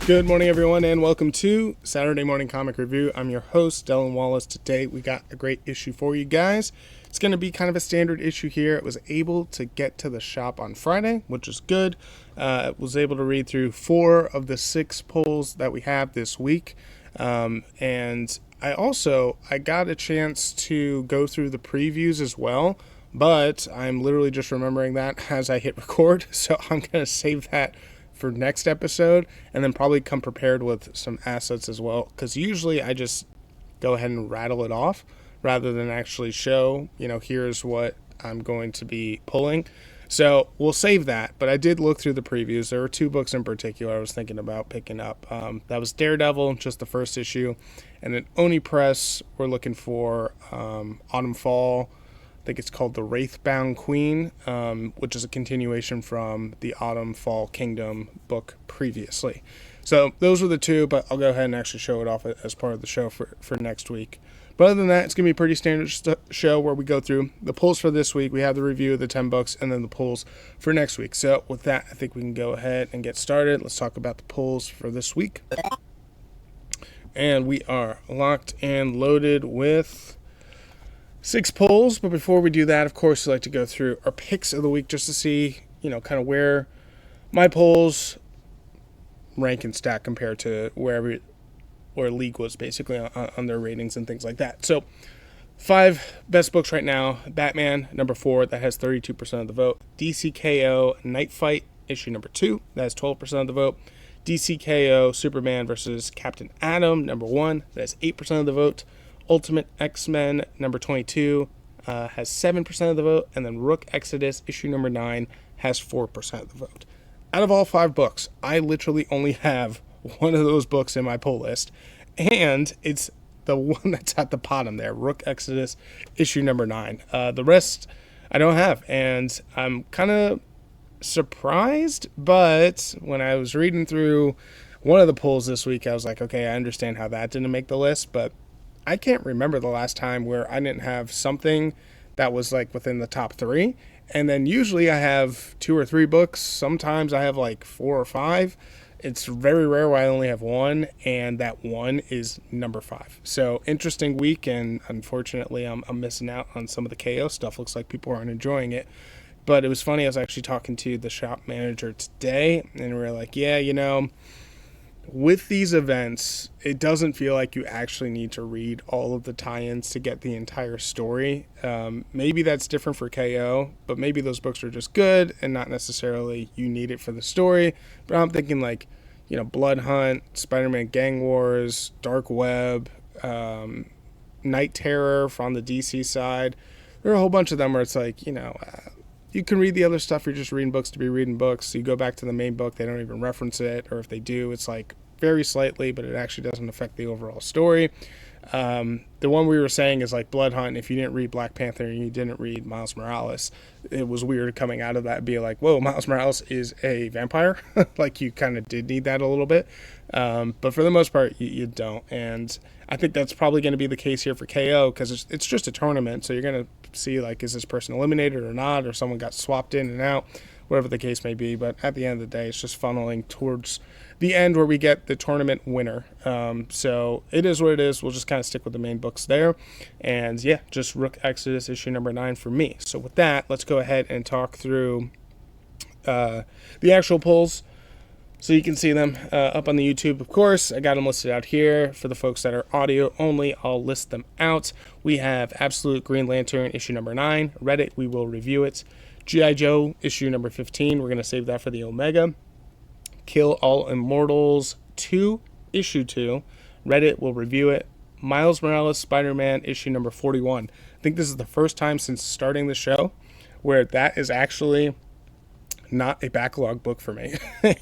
Good morning, everyone, and welcome to Saturday Morning Comic Review. I'm your host, Dylan Wallace. Today, we got a great issue for you guys. It's going to be kind of a standard issue here. It was able to get to the shop on Friday, which is good. Was able to read through 4 of the 6 pulls that we have this week. And I got a chance to go through the previews as well, but I'm literally just remembering that as I hit record, so I'm going to save that for next episode, and then probably come prepared with some assets as well, because usually I just go ahead and rattle it off rather than actually show, here's what I'm going to be pulling. So we'll save that, but I did look through the previews. There were 2 books in particular I was thinking about picking up. That was Daredevil, just the first issue, and then Oni Press, we're looking for Autumn Fall. I think it's called The Wraithbound Queen, which is a continuation from the Autumn Fall Kingdom book previously. So those were the 2, but I'll go ahead and actually show it off as part of the show for next week. But other than that, it's going to be a pretty standard show where we go through the pulls for this week. We have the review of the 10 books and then the pulls for next week. So with that, I think we can go ahead and get started. Let's talk about the pulls for this week. And we are locked and loaded with 6 pulls, but before we do that, of course, we like to go through our picks of the week just to see, kind of where my pulls rank and stack compared to where League was basically on their ratings and things like that. So 5 best books right now: Batman, number 4, that has 32% of the vote. DCKO Night Fight, issue number 2, that has 12% of the vote. DCKO Superman versus Captain Atom, number 1, that has 8% of the vote. Ultimate X-Men number 22 has 7% of the vote, and then Rook Exodus issue number 9 has 4% of the vote. Out of all 5 books, I literally only have one of those books in my pull list, and it's the one that's at the bottom there, Rook Exodus issue number 9. The rest I don't have, and I'm kind of surprised, but when I was reading through one of the pulls this week, I was like, okay, I understand how that didn't make the list, but I can't remember the last time where I didn't have something that was like within the top 3. And then usually I have 2 or 3 books. Sometimes I have like 4 or 5. It's very rare where I only have 1, and that 1 is number 5. So interesting week, and unfortunately I'm missing out on some of the KO stuff. Looks like people aren't enjoying it. But it was funny, I was actually talking to the shop manager today, and we were like, yeah, with these events, it doesn't feel like you actually need to read all of the tie-ins to get the entire story. Maybe that's different for KO, but maybe those books are just good and not necessarily you need it for the story. But I'm thinking like, Blood Hunt, Spider-Man Gang Wars, Dark Web, Night Terror from the DC side. There are a whole bunch of them where it's like, you can read the other stuff. You're just reading books to be reading books. You go back to the main book, they don't even reference it, or if they do, it's like very slightly, but it actually doesn't affect the overall story. The one we were saying is like Blood Hunt. If you didn't read Black Panther and you didn't read Miles Morales, it was weird coming out of that and be like, whoa, Miles Morales is a vampire. Like you kind of did need that a little bit. But for the most part, you don't. And I think that's probably going to be the case here for KO, because it's just a tournament. So you're going to see like, is this person eliminated or not, or someone got swapped in and out, whatever the case may be. But at the end of the day, it's just funneling towards the end where we get the tournament winner. So it is what it is. We'll just kind of stick with the main books there. And yeah, just Rook Exodus issue number 9 for me. So with that, let's go ahead and talk through the actual pulls, so you can see them up on the YouTube. Of course, I got them listed out here. For the folks that are audio only, I'll list them out. We have Absolute Green Lantern issue number 9. Reddit, we will review it. G.I. Joe issue number 15. We're going to save that for the Omega. Kill All Immortals 2 issue 2. Reddit will review it. Miles Morales Spider-Man issue number 41. I think this is the first time since starting the show where that is actually not a backlog book for me.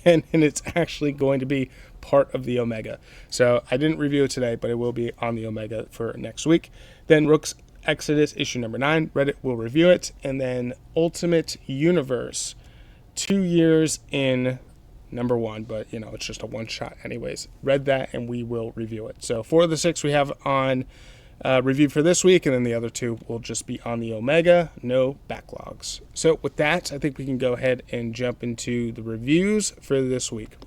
and it's actually going to be part of the Omega. So I didn't review it today, but it will be on the Omega for next week. Then Rook's Exodus issue number 9. Reddit will review it. And then Ultimate Universe 2 years in number 1, but it's just a one shot anyways. Read that and we will review it. So 4 of the 6 we have on review for this week, and then the other 2 will just be on the Omega. No backlogs. So with that, I think we can go ahead and jump into the reviews for this week.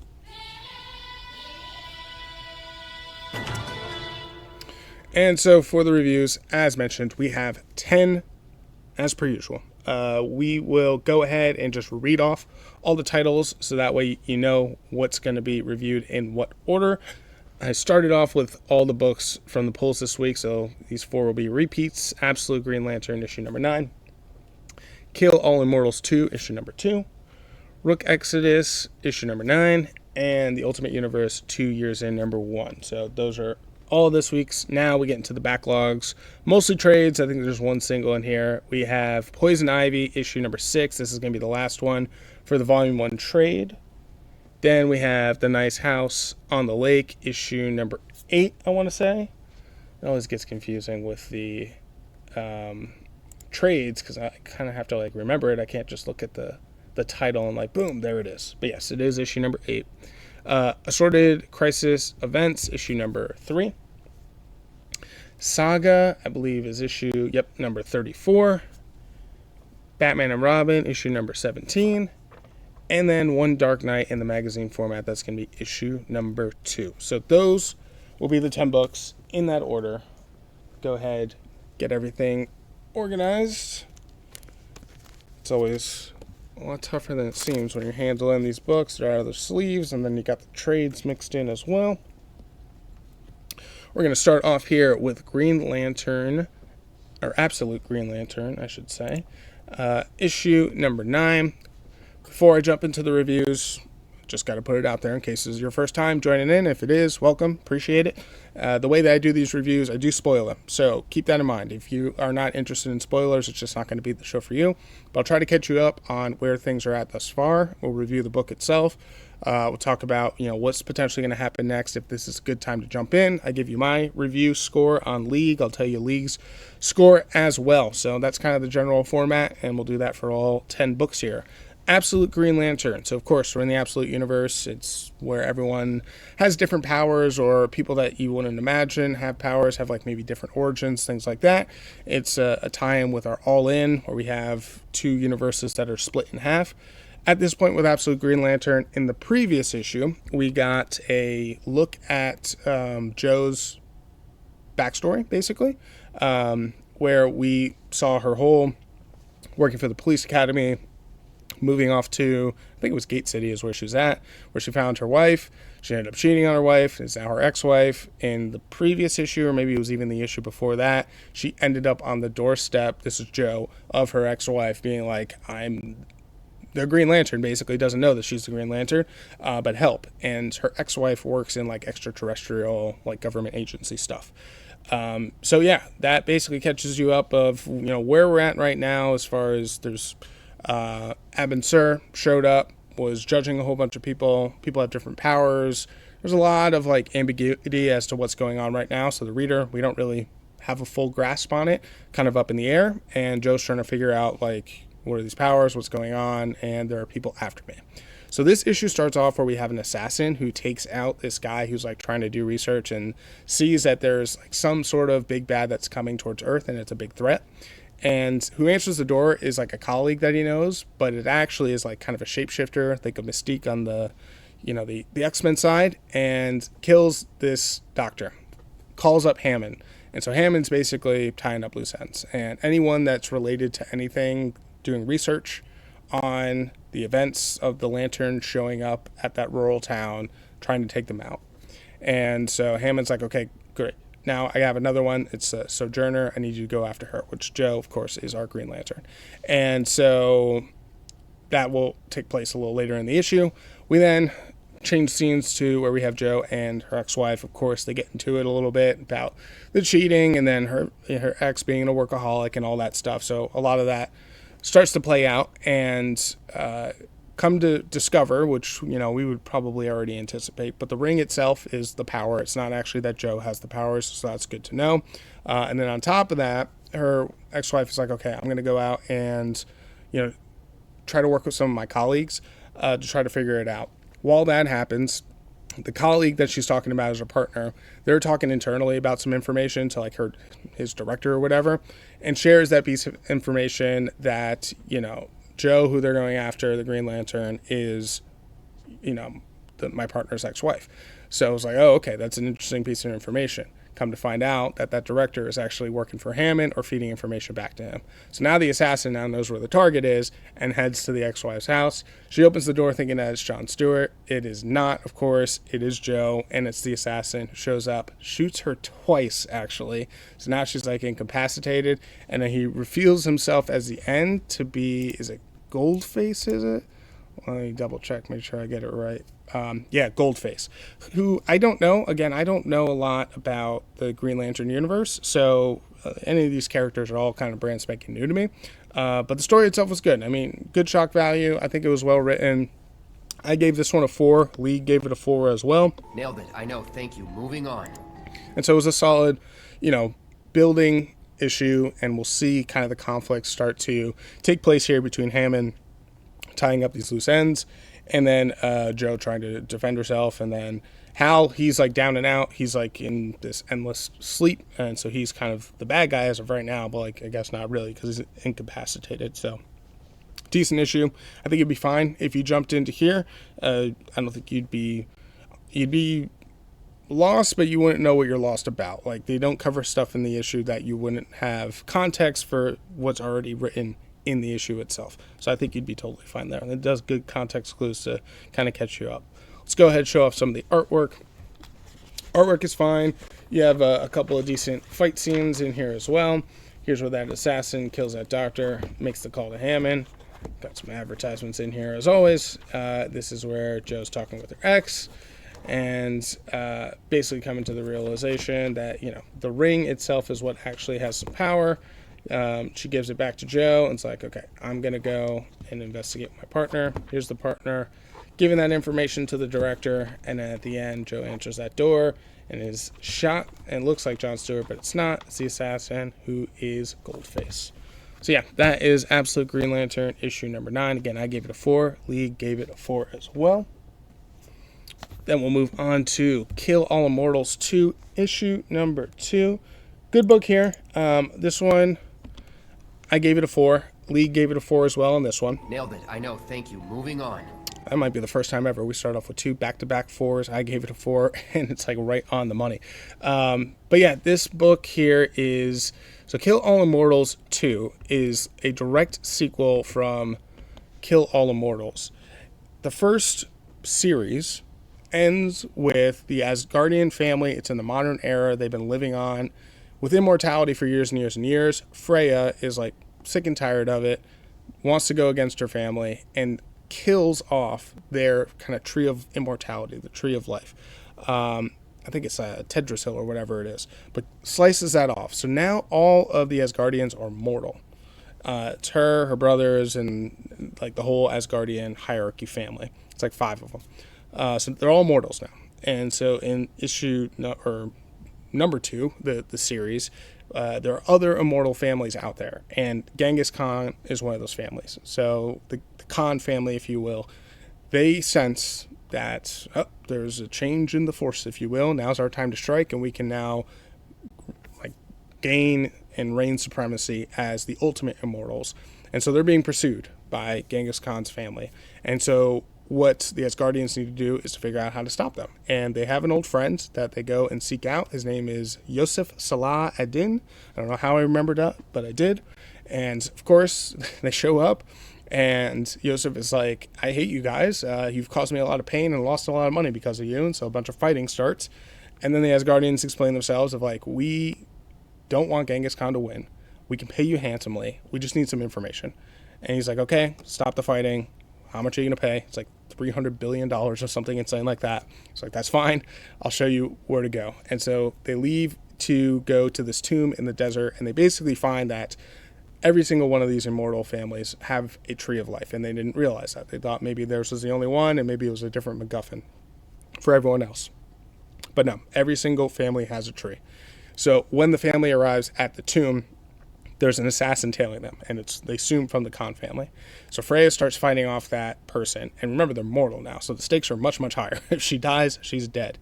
And so for the reviews, as mentioned, we have 10 as per usual. We will go ahead and just read off all the titles so that way you know what's going to be reviewed in what order. I started off with all the books from the polls this week, so these 4 will be repeats. Absolute Green Lantern, issue number 9. Kill All Immortals 2, issue number 2. Rook Exodus, issue number 9. And The Ultimate Universe, 2 Years In, number 1. So those are all of this week's. Now we get into the backlogs. Mostly trades. I think there's one single in here. We have Poison Ivy, issue number 6. This is going to be the last one for the Volume 1 trade. Then we have The Nice House on the Lake, issue number 8, I want to say. It always gets confusing with the trades because I kind of have to remember it. I can't just look at the title and boom, there it is. But yes, it is issue number 8. Assorted Crisis Events, issue number 3. Saga, I believe, is issue, number 34. Batman and Robin, issue number 17. And then One Dark Knight in the magazine format, that's going to be issue number 2. So those will be the 10 books in that order. Go ahead, get everything organized. It's always a lot tougher than it seems when you're handling these books. They're out of the sleeves, and then you got the trades mixed in as well. We're going to start off here with Green Lantern, or Absolute Green Lantern, I should say. Issue number 9. Before I jump into the reviews, just got to put it out there in case this is your first time joining in. If it is, welcome, appreciate it. The way that I do these reviews, I do spoil them. So keep that in mind. If you are not interested in spoilers, it's just not going to be the show for you. But I'll try to catch you up on where things are at thus far. We'll review the book itself. We'll talk about what's potentially going to happen next. If this is a good time to jump in, I give you my review score on League. I'll tell you League's score as well. So that's kind of the general format, and we'll do that for all 10 books here. Absolute Green Lantern. So, of course, we're in the Absolute Universe. It's where everyone has different powers, or people that you wouldn't imagine have powers, have maybe different origins, things like that. It's a tie-in with our All In, where we have 2 universes that are split in half. At this point with Absolute Green Lantern, in the previous issue, we got a look at Jo's backstory, basically, where we saw her whole working for the police academy, moving off to, I think it was Gate City is where she was at, where she found her wife. She ended up cheating on her wife. It's now her ex-wife. In the previous issue, or maybe it was even the issue before that, she ended up on the doorstep, this is Jo, of her ex-wife, being like, I'm the Green Lantern, basically doesn't know that she's the Green Lantern, but help. And her ex-wife works in extraterrestrial, government agency stuff. So yeah, that basically catches you up of, where we're at right now as far as there's, Abin Sur showed up, was judging a whole bunch of people. People have different powers. There's a lot of ambiguity as to what's going on right now. So the reader, we don't really have a full grasp on it, kind of up in the air. And Jo's trying to figure out what are these powers, what's going on, and there are people after me. So this issue starts off where we have an assassin who takes out this guy who's trying to do research and sees that there's some sort of big bad that's coming towards Earth, and it's a big threat. And who answers the door is a colleague that he knows, but it actually is kind of a shapeshifter, a Mystique on the, the X-Men side, and kills this doctor, calls up Hammond. And so Hammond's basically tying up loose ends. And anyone that's related to anything, doing research on the events of the Lantern showing up at that rural town, trying to take them out. And so Hammond's like, okay, great. Now I have another one. It's a Sojourner. I need you to go after her, which Jo, of course, is our Green Lantern. And so that will take place a little later in the issue. We then change scenes to where we have Jo and her ex-wife. Of course, they get into it a little bit about the cheating and then her ex being a workaholic and all that stuff. So a lot of that starts to play out, and come to discover, which we would probably already anticipate, but the ring itself is the power. It's not actually that Jo has the powers, so that's good to know. And then on top of that, her ex-wife is like, okay, I'm going to go out and try to work with some of my colleagues to try to figure it out. While that happens, the colleague that she's talking about as her partner, they're talking internally about some information to his director or whatever, and shares that piece of information that Jo, who they're going after, the Green Lantern, is my partner's ex-wife. So I was like, oh, okay, that's an interesting piece of information. Come to find out that that director is actually working for Hammond or feeding information back to him. So now the assassin now knows where the target is and heads to the ex-wife's house. She opens the door thinking that it's Jon Stewart. It is not, of course. It is Joe, and it's the assassin who shows up, shoots her twice, actually. So now she's like incapacitated, and then he reveals himself as the end to be, is it Goldface, is it? Let me double check, make sure I get it right. Yeah, Goldface, who I don't know. Again, I don't know a lot about the Green Lantern universe, so any of these characters are all kind of brand spanking new to me. But the story itself was good. I mean, good shock value. I think it was well written. I gave this one a 4. Lee gave it a 4 as well. Nailed it. I know. Thank you. Moving on. And so it was a solid, building issue, and we'll see kind of the conflicts start to take place here between Hammond tying up these loose ends, and then Joe trying to defend herself, and then Hal, he's like down and out. He's like in this endless sleep, and so he's kind of the bad guy as of right now, but like I guess not really because he's incapacitated. So decent issue. I think it'd be fine if you jumped into here. I don't think you'd be lost, but you wouldn't know what you're lost about. Like, they don't cover stuff in the issue that you wouldn't have context for what's already written in the issue itself. So I think you'd be totally fine there. And it does good context clues to kind of catch you up. Let's go ahead and show off some of the artwork. Artwork is fine. You have a couple of decent fight scenes in here as well. Here's where that assassin kills that doctor, makes the call to Hammond. Got some advertisements in here as always. This is where Joe's talking with her ex, and basically coming to the realization that, the ring itself is what actually has some power. She gives it back to Joe, and it's like, okay, I'm going to go and investigate my partner. Here's the partner, giving that information to the director, and then at the end, Joe answers that door and is shot, and looks like Jon Stewart, but it's not. It's the assassin, who is Goldface. So yeah, that is Absolute Green Lantern issue number 9. Again, I gave it a 4. Lee gave it a 4 as well. Then we'll move on to Kill All Immortals 2, issue number 2. Good book here. This one, I gave it a 4. Lee gave it a 4 as well on this one. Nailed it. I know. Thank you. Moving on. That might be the first time ever we start off with 2 back-to-back 4s. I gave it a 4, and it's like right on the money. But yeah, this book here is... So Kill All Immortals 2 is a direct sequel from Kill All Immortals. The first series ends with the Asgardian family. It's in the modern era. They've been living on with immortality for years and years and years. Freya is like sick and tired of it, wants to go against her family, and kills off their kind of tree of immortality, the tree of life. I think it's Tedrasil or whatever it is, but slices that off. So now all of the Asgardians are mortal. It's her brothers, and like the whole Asgardian hierarchy family. It's like 5 of them. So they're all mortals now. And so in issue number 2, the series, there are other immortal families out there, and Genghis Khan is one of those families. So the Khan family, if you will, they sense that there's a change in the force, if you will. Now's our time to strike, and we can now gain and reign supremacy as the ultimate immortals. And so they're being pursued by Genghis Khan's family. And so what the Asgardians need to do is to figure out how to stop them. And they have an old friend that they go and seek out. His name is Yosef Salah ad-Din. I don't know how I remembered that, but I did. And of course, they show up, and Yosef is like, I hate you guys. You've caused me a lot of pain and lost a lot of money because of you. And so a bunch of fighting starts. And then the Asgardians explain themselves of like, we don't want Genghis Khan to win. We can pay you handsomely. We just need some information. And he's like, okay, stop the fighting. How much are you going to pay? It's like $300 billion or something insane like that. It's like, that's fine. I'll show you where to go. And so they leave to go to this tomb in the desert, and they basically find that every single one of these immortal families have a tree of life, and they didn't realize that. They thought maybe theirs was the only one, and maybe it was a different MacGuffin for everyone else. But no, every single family has a tree. So when the family arrives at the tomb, there's an assassin tailing them, and they assume from the Khan family. So Freya starts fighting off that person, and remember, they're mortal now, so the stakes are much, much higher. If she dies, she's dead.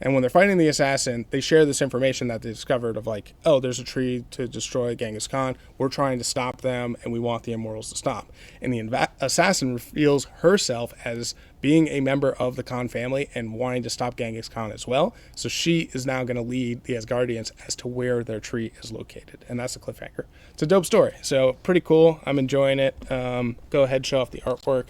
And when they're fighting the assassin, they share this information that they discovered of like, oh, there's a tree to destroy Genghis Khan. We're trying to stop them, and we want the Immortals to stop. And the assassin reveals herself as being a member of the Khan family and wanting to stop Genghis Khan as well. So she is now going to lead the Asgardians as to where their tree is located. And that's a cliffhanger. It's a dope story. So pretty cool. I'm enjoying it. Go ahead, show off the artwork.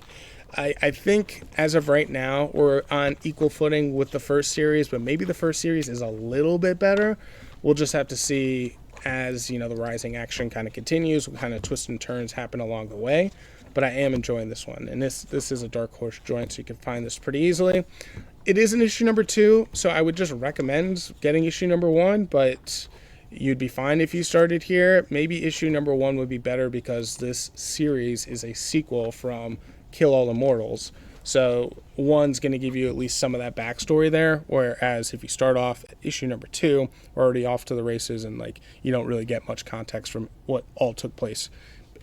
I think as of right now, we're on equal footing with the first series, but maybe the first series is a little bit better. We'll just have to see as, the rising action kind of continues, what kind of twists and turns happen along the way. But I am enjoying this one. And this is a Dark Horse joint, so you can find this pretty easily. It is an issue number 2, so I would just recommend getting issue number 1, but you'd be fine if you started here. Maybe issue number 1 would be better because this series is a sequel from Kill All Immortals. So 1's going to give you at least some of that backstory there, whereas if you start off at issue number 2, we're already off to the races and you don't really get much context from what all took place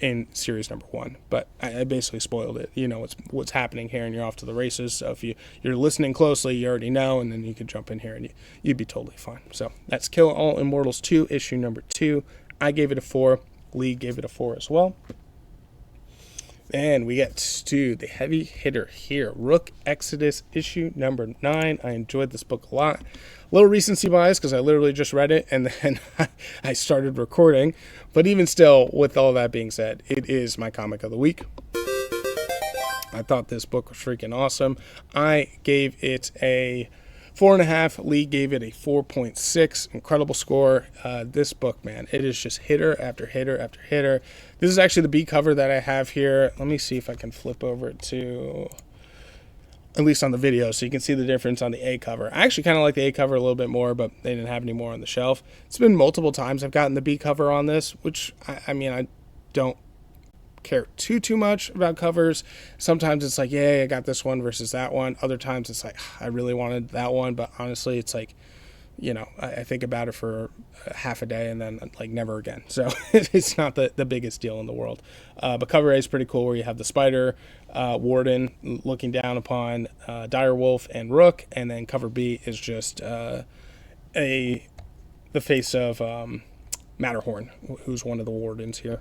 in series number 1. But I basically spoiled it. You know what's happening here and you're off to the races. So if you're listening closely, you already know, and then you can jump in here and you'd be totally fine. So that's Kill All Immortals 2, issue number 2. I gave it a 4. Lee gave it a 4 as well. And we get to the heavy hitter here, Rook Exodus issue number 9. I enjoyed this book a lot. A little recency bias because I literally just read it and then I started recording. But even still, with all that being said, it is my comic of the week. I thought this book was freaking awesome. I gave it a 4.5. Lee gave it a 4.6. Incredible score. This book, man, it is just hitter after hitter after hitter. This is actually the B cover that I have here. Let me see if I can flip over to, at least on the video, so you can see the difference on the A cover. I actually kind of like the A cover a little bit more, but they didn't have any more on the shelf. It's been multiple times I've gotten the B cover on this, which, I don't care too much about covers. Sometimes it's like, yeah, I got this one versus that one. Other times it's like, I really wanted that one, but honestly it's like, I think about it for half a day and then never again. So it's not the biggest deal in the world. But cover A is pretty cool, where you have the spider, Warden looking down upon Direwolf and Rook, and then cover B is just the face of Matterhorn, who's one of the Wardens here.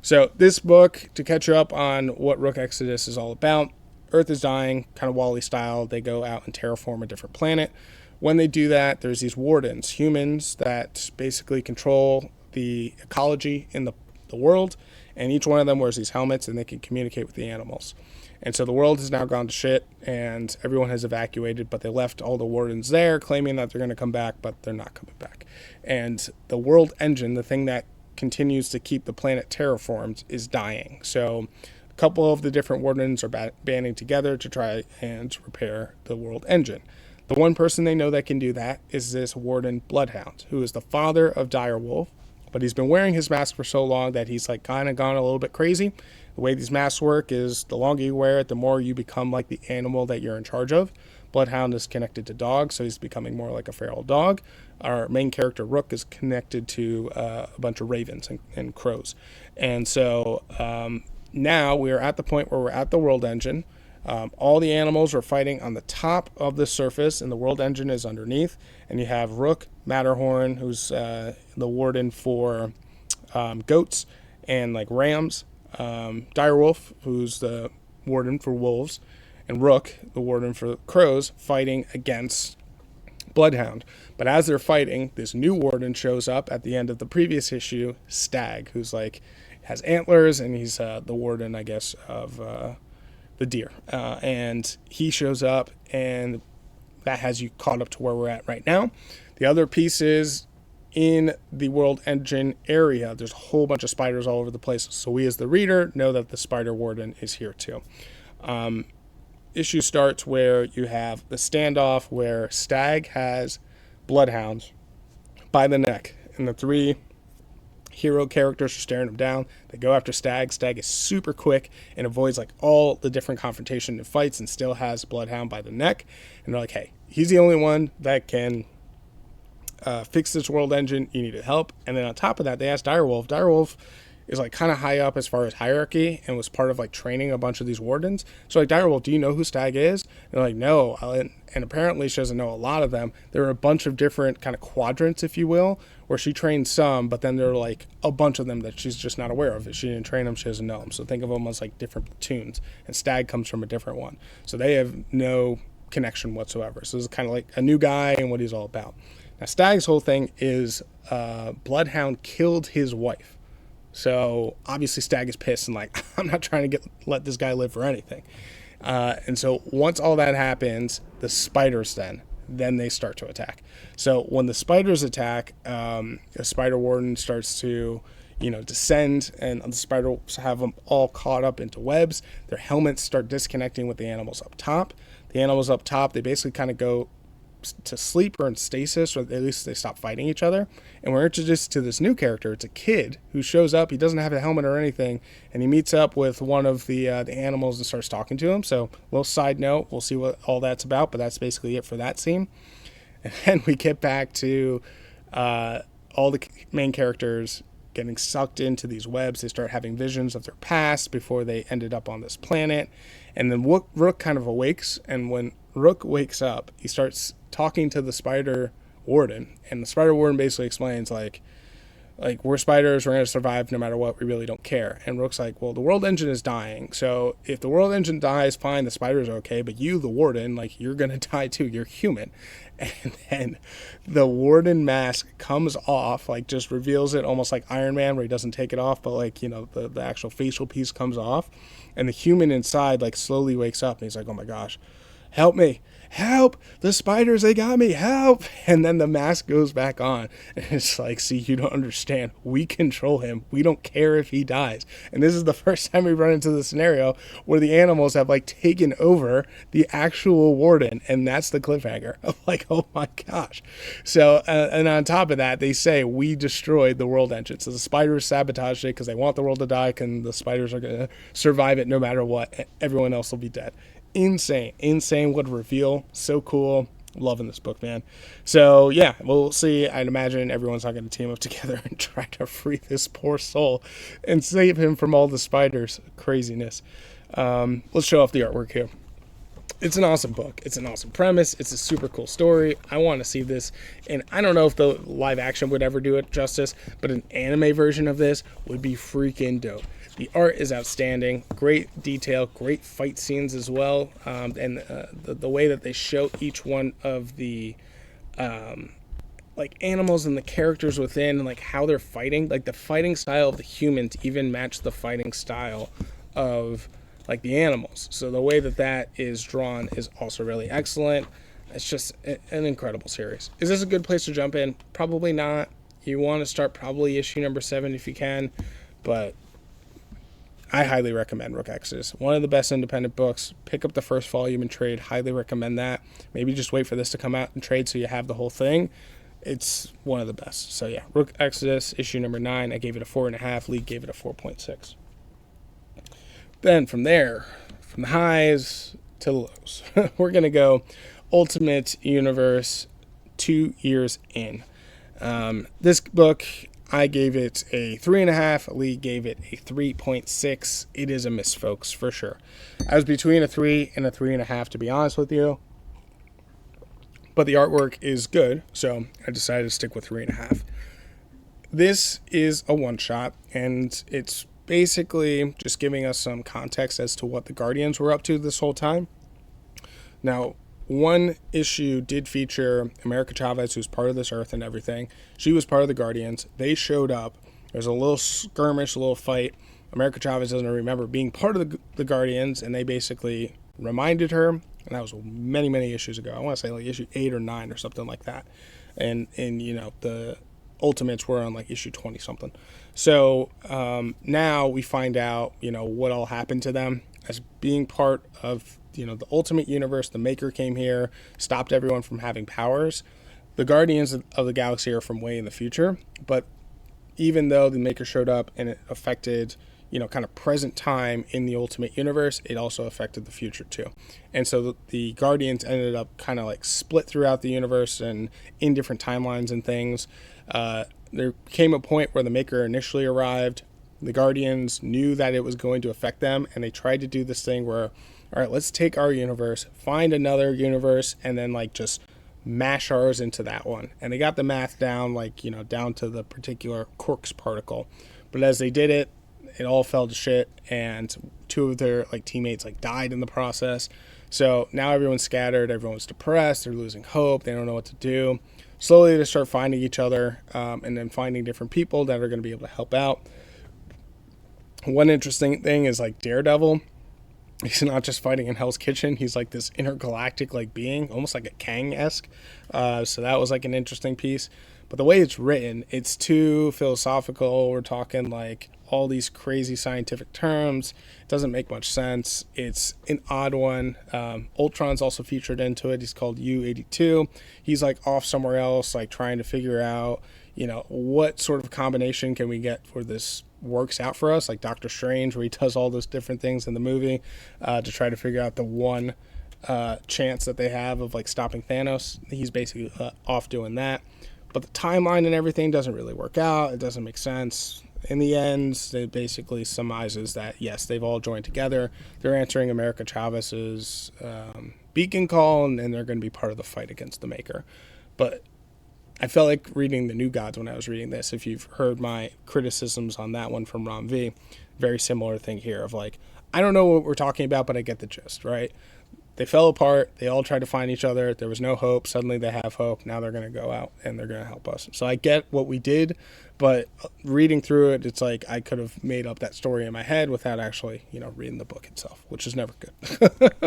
So this book, to catch you up on what Rook Exodus is all about, Earth is dying, kind of Wall-E style. They go out and terraform a different planet. When they do that, there's these wardens, humans that basically control the ecology in the world, and each one of them wears these helmets and they can communicate with the animals. And so the world has now gone to shit and everyone has evacuated, but they left all the wardens there claiming that they're going to come back, but they're not coming back. And the world engine, the thing that continues to keep the planet terraformed, is dying. So a couple of the different wardens are banding together to try and repair the world engine. The one person they know that can do that is this Warden Bloodhound, who is the father of Direwolf, but he's been wearing his mask for so long that he's kind of gone a little bit crazy. The way these masks work is the longer you wear it, the more you become like the animal that you're in charge of. Bloodhound is connected to dogs, so he's becoming more like a feral dog. Our main character, Rook, is connected to a bunch of ravens and crows. And so now we are at the point where we're at the world engine. All the animals are fighting on the top of the surface, and the world engine is underneath. And you have Rook, Matterhorn, who's the warden for goats and rams, Direwolf, who's the warden for wolves, and Rook, the warden for crows, fighting against Bloodhound. But as they're fighting, this new warden shows up at the end of the previous issue, Stag, who's has antlers, and he's the warden, I guess, of the deer. And he shows up, and that has you caught up to where we're at right now. The other piece is, in the world engine area, there's a whole bunch of spiders all over the place. So we as the reader know that the spider warden is here too. Issue starts where you have the standoff where Stag has Bloodhound by the neck, and the three hero characters are staring him down. They go after Stag. Stag is super quick and avoids all the different confrontation and fights and still has Bloodhound by the neck. And they're like, hey, he's the only one that can fix this world engine. You need help. And then on top of that, they ask Direwolf. Direwolf is like kind of high up as far as hierarchy and was part of like training a bunch of these wardens. So like, Direwolf, do you know who Stag is? And they're like, no. And apparently she doesn't know a lot of them. There are a bunch of different kind of quadrants, if you will, where she trained some, but then there are like a bunch of them that she's just not aware of. If she didn't train them, she doesn't know them. So think of them as like different platoons, and Stag comes from a different one. So they have no connection whatsoever. So this is kind of like a new guy and what he's all about. Now Stag's whole thing is Bloodhound killed his wife. So obviously Stag is pissed and like, I'm not trying to let this guy live for anything. And so once all that happens, the spiders then they start to attack. So when the spiders attack, the spider warden starts to, descend, and the spiders have them all caught up into webs. Their helmets start disconnecting with the animals up top. The animals up top, they basically kind of go to sleep or in stasis, or at least they stop fighting each other. And we're introduced to this new character. It's a kid who shows up. He doesn't have a helmet or anything, and he meets up with one of the animals and starts talking to him. So, little side note, we'll see what all that's about, but that's basically it for that scene. And then we get back to all the main characters getting sucked into these webs. They start having visions of their past before they ended up on this planet. And then Rook kind of awakes, and when Rook wakes up, he starts talking to the spider warden, and the spider warden basically explains like we're spiders, we're going to survive no matter what, we really don't care. And Rook's like, well, the world engine is dying, so if the world engine dies, fine, the spiders are okay, but you, the warden, like, you're going to die too, you're human. And then the warden mask comes off, like, just reveals it almost like Iron Man, where he doesn't take it off, but like, the actual facial piece comes off, and the human inside like slowly wakes up, and he's like, oh my gosh, help me, help, the spiders, they got me, help. And then the mask goes back on, and it's like, see, you don't understand, we control him, we don't care if he dies. And this is the first time we run into the scenario where the animals have like taken over the actual warden, and that's the cliffhanger of like, oh my gosh. So and on top of that, they say we destroyed the world engine, so the spiders sabotaged it because they want the world to die, and the spiders are going to survive it no matter what, everyone else will be dead. Insane, what a reveal. So cool. Loving this book, man. So yeah, we'll see. I'd imagine everyone's not going to team up together and try to free this poor soul and save him from all the spiders. Craziness. Let's show off the artwork here. It's an awesome book. It's an awesome premise. It's a super cool story. I want to see this, and I don't know if the live action would ever do it justice, but an anime version of this would be freaking dope. The art is outstanding, great detail, great fight scenes as well, and the way that they show each one of the like animals and the characters within, and like how they're fighting, like the fighting style of the humans even match the fighting style of like the animals. So the way that is drawn is also really excellent. It's just an incredible series. Is this a good place to jump in? Probably not. You want to start probably issue number 7 if you can, but I highly recommend Rook Exodus. One of the best independent books. Pick up the first volume and trade. Highly recommend that. Maybe just wait for this to come out and trade so you have the whole thing. It's one of the best. So yeah, Rook Exodus, issue number 9. I gave it a 4.5. Lee gave it a 4.6. Then from there, from the highs to the lows, we're going to go Ultimate Universe 2 years in. This book, I gave it a 3.5. Lee gave it a 3.6. It is a miss, folks, for sure. I was between a 3 and a 3.5, to be honest with you. But the artwork is good, so I decided to stick with 3.5. This is a one-shot, and it's basically just giving us some context as to what the Guardians were up to this whole time. Now, one issue did feature America Chavez, who's part of this Earth and everything. She was part of the Guardians. They showed up. There's a little skirmish, a little fight. America Chavez doesn't remember being part of the Guardians, and they basically reminded her. And that was many, many issues ago. I want to say like issue 8 or 9 or something like that. And the Ultimates were on like issue 20 something. So now we find out, what all happened to them as being part of the Ultimate Universe. The Maker came here, stopped everyone from having powers. The Guardians of the Galaxy are from way in the future, but even though the Maker showed up and it affected kind of present time in the Ultimate Universe, it also affected the future too. And so the Guardians ended up kind of like split throughout the universe and in different timelines and things. There came a point where the Maker initially arrived. The Guardians knew that it was going to affect them, and they tried to do this thing where, all right, let's take our universe, find another universe, and then like just mash ours into that one. And they got the math down, like, down to the particular quarks particle. But as they did it, it all fell to shit, and two of their like teammates like died in the process. So now everyone's scattered, everyone's depressed, they're losing hope, they don't know what to do. Slowly they start finding each other, and then finding different people that are going to be able to help out. One interesting thing is like Daredevil. He's not just fighting in Hell's Kitchen. He's like this intergalactic like being, almost like a Kang-esque. So that was like an interesting piece. But the way it's written, it's too philosophical. We're talking like all these crazy scientific terms. It doesn't make much sense. It's an odd one. Ultron's also featured into it. He's called U-82. He's like off somewhere else, like trying to figure out, what sort of combination can we get for this works out for us, like Doctor Strange, where he does all those different things in the movie to try to figure out the one chance that they have of like stopping Thanos. He's basically off doing that. But the timeline and everything doesn't really work out. It doesn't make sense. In the end, it basically summarizes that, yes, they've all joined together. They're answering America Chavez's beacon call, and they're going to be part of the fight against the Maker. But I felt like reading the New Gods when I was reading this. If you've heard my criticisms on that one from Ron V, very similar thing here of like, I don't know what we're talking about, but I get the gist, right? They fell apart. They all tried to find each other. There was no hope. Suddenly they have hope. Now they're going to go out and they're going to help us. So I get what we did, but reading through it, it's like I could have made up that story in my head without actually, reading the book itself, which is never good.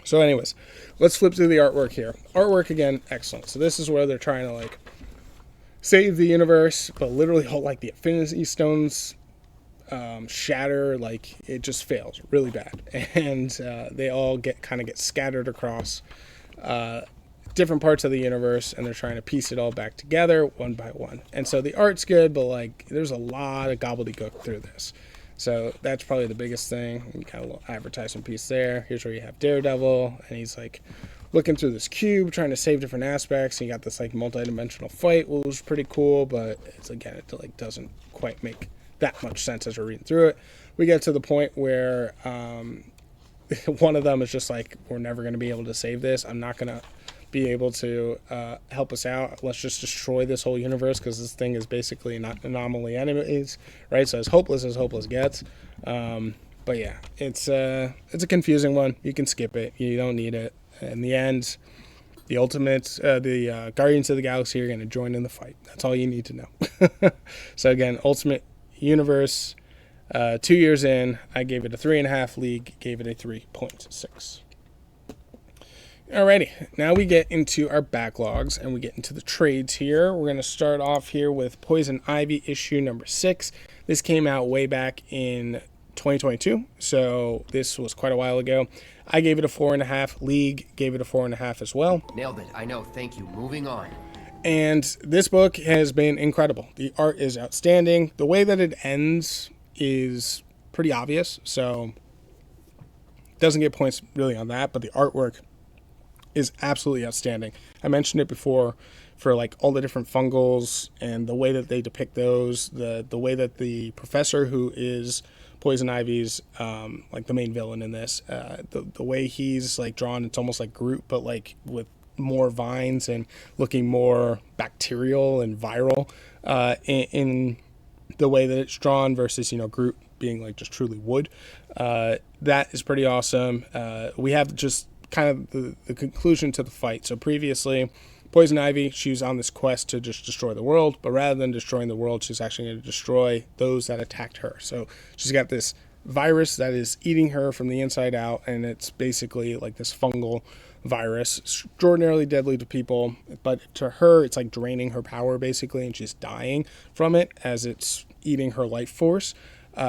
So anyways, let's flip through the artwork here. Artwork, again, excellent. So this is where they're trying to like save the universe, but literally all like the Infinity Stones shatter, like it just fails really bad, and they all get scattered across different parts of the universe, and they're trying to piece it all back together one by one. And so the art's good, but like there's a lot of gobbledygook through this. So that's probably the biggest thing. We got a little advertisement piece there. Here's where you have Daredevil, and he's like looking through this cube, trying to save different aspects. And you got this like multi-dimensional fight, which was pretty cool, but it's again, it like doesn't quite make that much sense as we're reading through it. We get to the point where one of them is just like, we're never going to be able to save this. I'm not going to be able to help us out. Let's just destroy this whole universe, because this thing is basically not anomaly enemies, right? So as hopeless gets. But yeah, it's a confusing one. You can skip it. You don't need it. In the end, the Guardians of the Galaxy are going to join in the fight. That's all you need to know. So again, Ultimate Universe, 2 years in, I gave it a 3.5. League gave it a 3.6. Alrighty, now we get into our backlogs and we get into the trades here. We're going to start off here with Poison Ivy issue number 6. This came out way back in 2022, so this was quite a while ago. I gave it a 4.5. League gave it a 4.5 as well. Nailed it. I know. Thank you. Moving on. And this book has been incredible. The art is outstanding. The way that it ends is pretty obvious, so it doesn't get points really on that, but the artwork is absolutely outstanding. I mentioned it before for like all the different fungals and the way that they depict those, the way that the professor, who is Poison Ivy's like the main villain in this, the way he's like drawn, it's almost like Groot, but like with more vines and looking more bacterial and viral in the way that it's drawn versus Groot being like just truly wood. That is pretty awesome. We have just kind of the conclusion to the fight. So previously, Poison Ivy, she was on this quest to just destroy the world, but rather than destroying the world, she's actually going to destroy those that attacked her. So she's got this virus that is eating her from the inside out, and it's basically like this fungal virus, extraordinarily deadly to people, but to her it's like draining her power basically, and she's dying from it as it's eating her life force.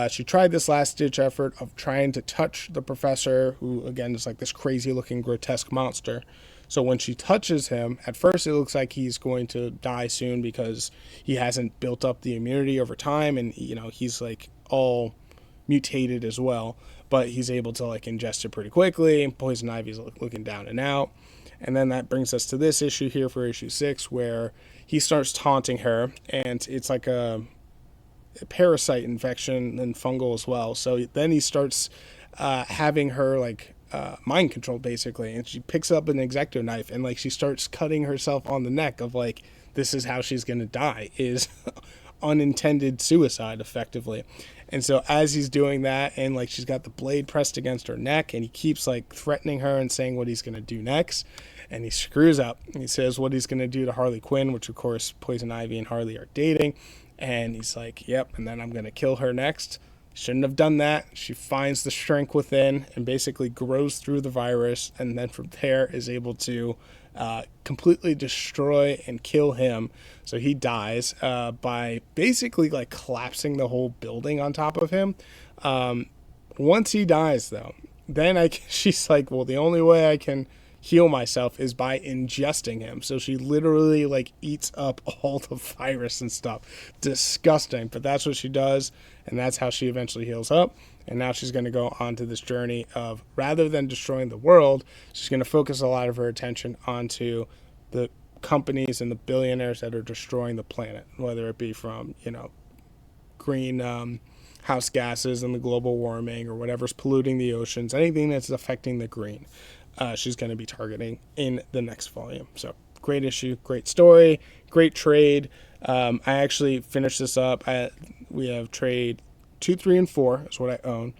She tried this last ditch effort of trying to touch the professor, who again is like this crazy looking grotesque monster. So when she touches him, at first it looks like he's going to die soon because he hasn't built up the immunity over time, and he's like all mutated as well, but he's able to like ingest it pretty quickly. Poison Ivy's looking down and out. And then that brings us to this issue here for issue 6, where he starts taunting her, and it's like a parasite infection and fungal as well. So then he starts having her like mind controlled basically, and she picks up an X-Acto knife and like she starts cutting herself on the neck of like this is how she's gonna die, is unintended suicide effectively. And so as he's doing that, and like she's got the blade pressed against her neck, and he keeps like threatening her and saying what he's gonna do next, and he screws up. He says what he's gonna do to Harley Quinn, which of course Poison Ivy and Harley are dating, and he's like, yep, and then I'm gonna kill her next. Shouldn't have done that. She finds the strength within and basically grows through the virus, and then from there is able to completely destroy and kill him. So he dies by basically like collapsing the whole building on top of him. Once he dies, though, then she's like, well, the only way I can heal myself is by ingesting him. So she literally like eats up all the virus and stuff. Disgusting, but that's what she does, and that's how she eventually heals up. And now she's going to go on to this journey of, rather than destroying the world, she's going to focus a lot of her attention onto the companies and the billionaires that are destroying the planet, whether it be from, you know, green house gases and the global warming, or whatever's polluting the oceans, anything that's affecting the green. She's going to be targeting in the next volume. So great issue, great story, great trade. I actually finished this up. We have trade 2, 3, and 4 is what I own.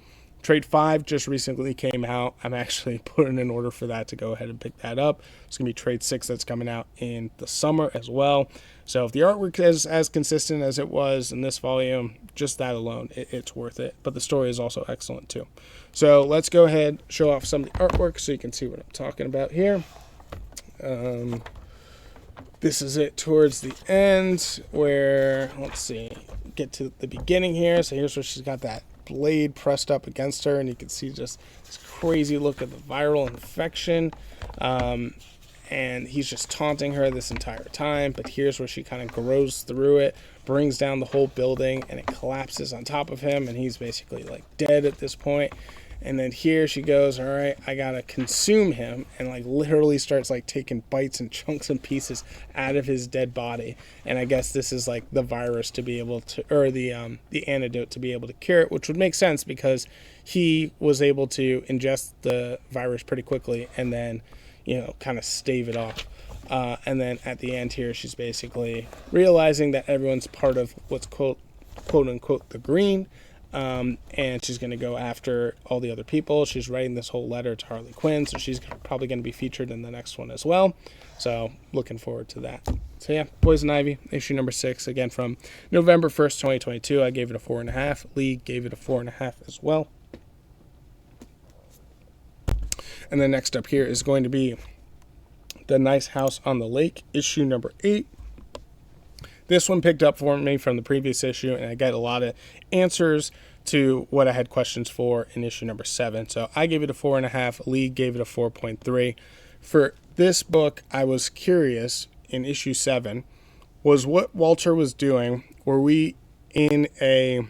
Trade 5 just recently came out. I'm actually putting an order for that to go ahead and pick that up. It's going to be trade 6 that's coming out in the summer as well. So if the artwork is as consistent as it was in this volume, just that alone, it's worth it. But the story is also excellent too. So let's go ahead, show off some of the artwork so you can see what I'm talking about here. This is it towards the end where, let's see, get to the beginning here. So here's where she's got that blade pressed up against her, and you can see just this crazy look of the viral infection. And he's just taunting her this entire time. But here's where she kind of grows through it, brings down the whole building, and it collapses on top of him, and he's basically like dead at this point. And then here she goes, all right, I gotta consume him, and like literally starts like taking bites and chunks and pieces out of his dead body. And I guess this is like the virus to be able to, or the antidote to be able to cure it, which would make sense because he was able to ingest the virus pretty quickly and then, you know, kind of stave it off. And then at the end here, she's basically realizing that everyone's part of what's quote unquote the green. And she's going to go after all the other people. She's writing this whole letter to Harley Quinn, so she's probably going to be featured in the next one as well. So looking forward to that. So yeah, Poison Ivy, issue number 6, again from November 1st, 2022. I gave it a 4.5. Lee gave it a 4.5 as well. And then next up here is going to be The Nice House on the Lake, issue number 8. This one picked up for me from the previous issue, and I got a lot of answers to what I had questions for in issue number 7. So I gave it a 4.5. Lee gave it a 4.3. For this book, I was curious in issue 7 was what Walter was doing. Were we in a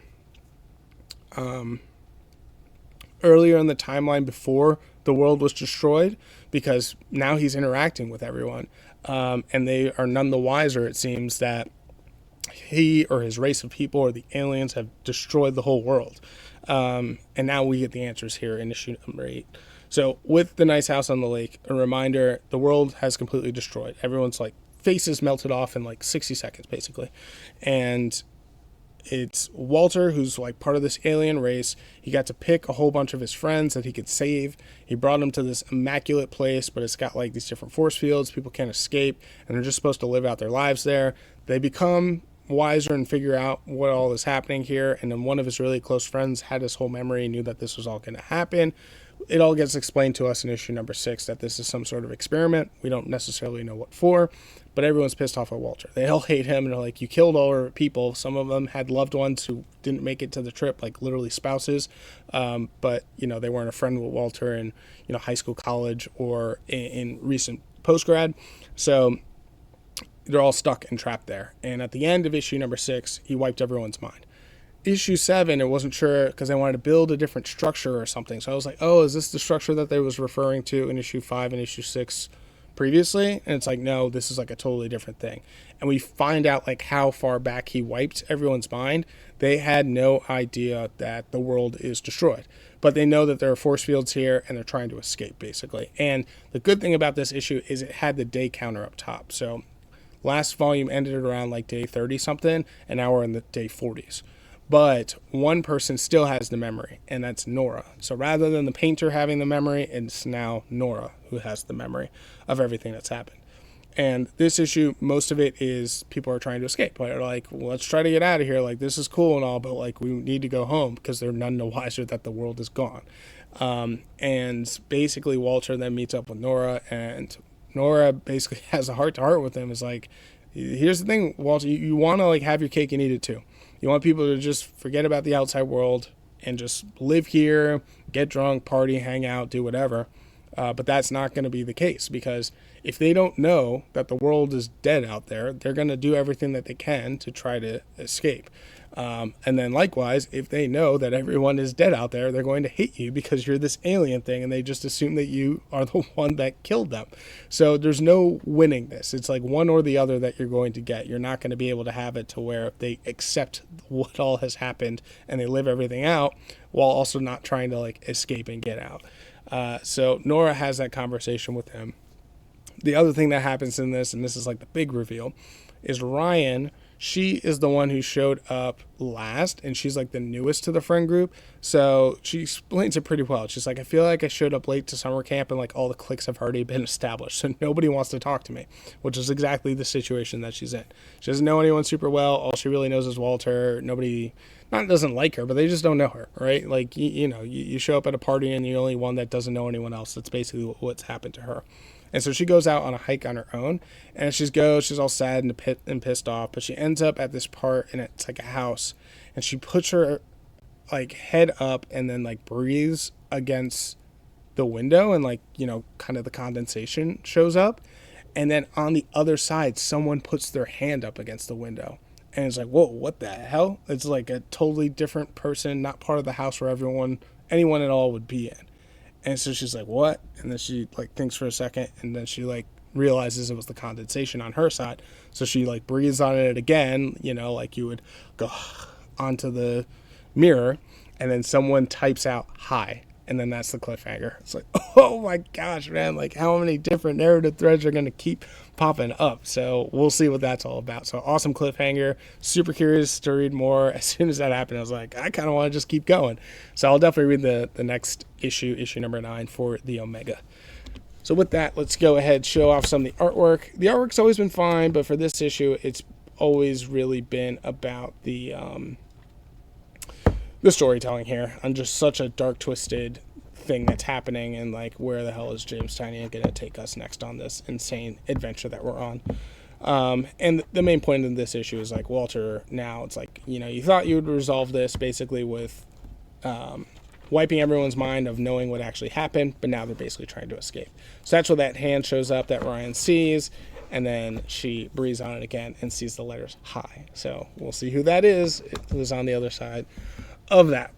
earlier in the timeline before the world was destroyed? Because now he's interacting with everyone, and they are none the wiser, it seems, that he or his race of people or the aliens have destroyed the whole world. And now we get the answers here in issue number 8. So with The Nice House on the Lake, a reminder, the world has completely destroyed. Everyone's like faces melted off in like 60 seconds basically. And it's Walter, who's like part of this alien race. He got to pick a whole bunch of his friends that he could save. He brought them to this immaculate place, but it's got like these different force fields. People can't escape, and they're just supposed to live out their lives there. They become wiser and figure out what all is happening here. And then one of his really close friends had his whole memory, knew that this was all going to happen. It all gets explained to us in issue number 6 that this is some sort of experiment. We don't necessarily know what for, but everyone's pissed off at Walter. They all hate him, and they're like, you killed all our people. Some of them had loved ones who didn't make it to the trip, like literally spouses. But, you know, they weren't a friend with Walter in, you know, high school, college, or in recent post-grad. So they're all stuck and trapped there. And at the end of issue number 6, he wiped everyone's mind. Issue 7, I wasn't sure because I wanted to build a different structure or something. So I was like, oh, is this the structure that they was referring to in issue 5 and issue 6 previously, and it's like, no, this is like a totally different thing. And we find out like how far back he wiped everyone's mind. They had no idea that the world is destroyed, but they know that there are force fields here and they're trying to escape, basically. And the good thing about this issue is it had the day counter up top. So last volume ended around like day 30 something, and now we're in the day 40s. But one person still has the memory, and that's Nora. So rather than the painter having the memory, it's now Nora who has the memory of everything that's happened. And this issue, most of it is people are trying to escape. They're like, well, let's try to get out of here. Like, this is cool and all, but like, we need to go home because they're none the wiser that the world is gone. And basically, Walter then meets up with Nora, and Nora basically has a heart-to-heart with him. It's like, here's the thing, Walter, you want to like have your cake and eat it too. You want people to just forget about the outside world and just live here, get drunk, party, hang out, do whatever. But that's not going to be the case, because if they don't know that the world is dead out there, they're going to do everything that they can to try to escape. And then likewise, if they know that everyone is dead out there, they're going to hate you because you're this alien thing, and they just assume that you are the one that killed them. So there's no winning this. It's like one or the other that you're going to get. You're not going to be able to have it to where they accept what all has happened and they live everything out while also not trying to like escape and get out. So Nora has that conversation with him. The other thing that happens in this, and this is like the big reveal, is Ryan. She is the one who showed up last, and she's like the newest to the friend group. So she explains it pretty well. She's like, I feel like I showed up late to summer camp and like all the cliques have already been established, so nobody wants to talk to me, which is exactly the situation that she's in. She doesn't know anyone super well. All she really knows is Walter. Nobody, not doesn't like her, but they just don't know her, right? Like, you show up at a party and you're the only one that doesn't know anyone else. That's basically what's happened to her. And so she goes out on a hike on her own, and as she goes, she's all sad and pissed off, but she ends up at this part, and it's like a house, and she puts her like head up and then like breathes against the window, and like, kind of the condensation shows up, and then on the other side, someone puts their hand up against the window, and it's like, whoa, what the hell? It's like a totally different person, not part of the house where anyone at all would be in. And so she's like, what? And then she like thinks for a second, and then she like realizes it was the condensation on her side. So she like breathes on it again, like you would go onto the mirror, and then someone types out hi. And then that's the cliffhanger. It's like, oh my gosh, man, like how many different narrative threads are going to keep popping up? So we'll see what that's all about. So awesome cliffhanger. Super curious to read more. As soon as that happened, I was like, I kind of want to just keep going. So I'll definitely read the next issue number 9 for the Omega. So with that, let's go ahead, show off some of the artwork. The artwork's always been fine, but for this issue, it's always really been about the storytelling here on just such a dark, twisted thing that's happening, and like, where the hell is James Tynion going to take us next on this insane adventure that we're on? And the main point of this issue is like, Walter, now it's like, you thought you would resolve this basically with wiping everyone's mind of knowing what actually happened, but now they're basically trying to escape. So that's where that hand shows up that Ryan sees, and then she breathes on it again and sees the letters hi. So we'll see who that is. It was on the other side of that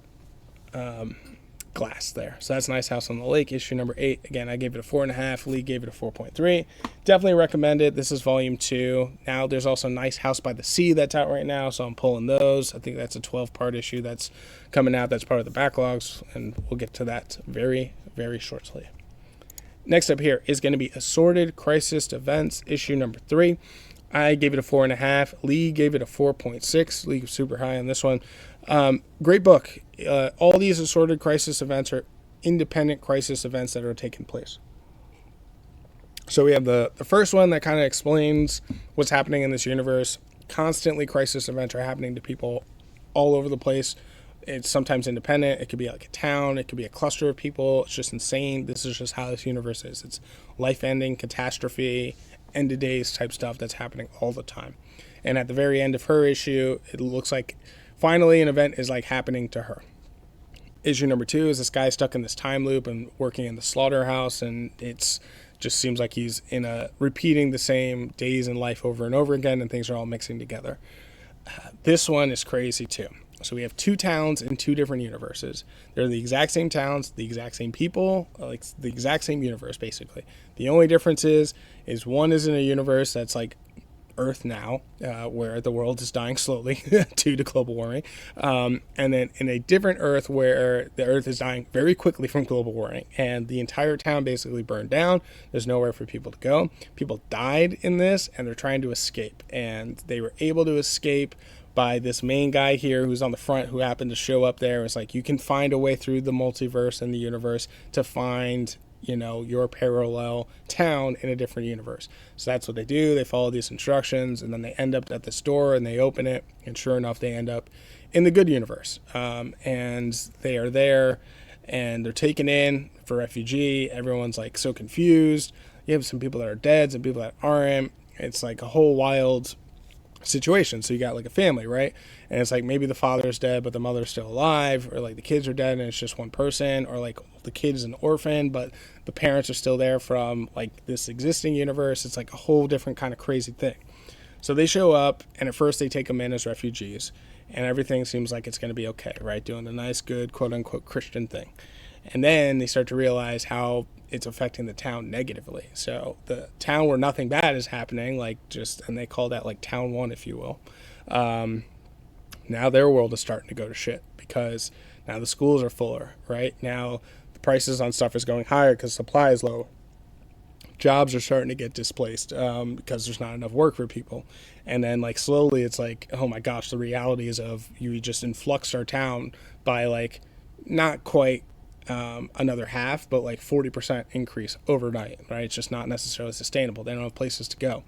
glass there. So that's Nice House on the Lake, issue number 8. Again, I gave it a 4.5. Lee gave it a 4.3. Definitely recommend it. This is volume 2. Now there's also Nice House by the Sea that's out right now, so I'm pulling those. I think that's a 12-part issue that's coming out. That's part of the backlogs, and we'll get to that very, very shortly. Next up here is going to be Assorted Crisis Events, issue number 3. I gave it a 4.5. Lee gave it a 4.6. Lee was super high on this one. Great book. All these assorted crisis events are independent crisis events that are taking place. So we have the first one that kind of explains what's happening in this universe. Constantly crisis events are happening to people all over the place. It's sometimes independent. It could be like a town. It could be a cluster of people. It's just insane. This is just how this universe is. It's life-ending, catastrophe, end of days type stuff that's happening all the time. And at the very end of her issue, it looks like finally an event is like happening to her. Issue number 2 is this guy stuck in this time loop and working in the slaughterhouse, and it's just seems like he's repeating the same days in life over and over again, and things are all mixing together. This one is crazy too. So we have two towns in two different universes. They're the exact same towns, the exact same people, like the exact same universe, basically. The only difference is one is in a universe that's like Earth now, where the world is dying slowly due to global warming, and then in a different Earth where the Earth is dying very quickly from global warming, and the entire town basically burned down. There's nowhere for people to go. People died in this, and they're trying to escape, and they were able to escape by this main guy here who's on the front, who happened to show up there. It's like, you can find a way through the multiverse and the universe to find, you know, your parallel town in a different universe. So that's what they do. They follow these instructions, and then they end up at the store, and they open it, and sure enough, they end up in the good universe. And they are there, and they're taken in for refugee. Everyone's like so confused. You have some people that are dead, some people that aren't. It's like a whole wild situation. So you got like a family, right? And it's like maybe the father's dead but the mother's still alive, or like the kids are dead and it's just one person, or like the kid's an orphan but the parents are still there from like this existing universe. It's like a whole different kind of crazy thing. So they show up, and at first they take them in as refugees, and everything seems like it's going to be okay, right? Doing the nice, good, quote unquote Christian thing. And then they start to realize how it's affecting the town negatively. So the town where nothing bad is happening, like just, and they call that like town one, if you will. Now their world is starting to go to shit, because now the schools are fuller, right? Now the prices on stuff is going higher because supply is low. Jobs are starting to get displaced because there's not enough work for people. And then like slowly it's like, oh my gosh, the reality is of you just influxed our town by like not quite another half, but like 40% increase overnight, right? It's just not necessarily sustainable. They don't have places to go.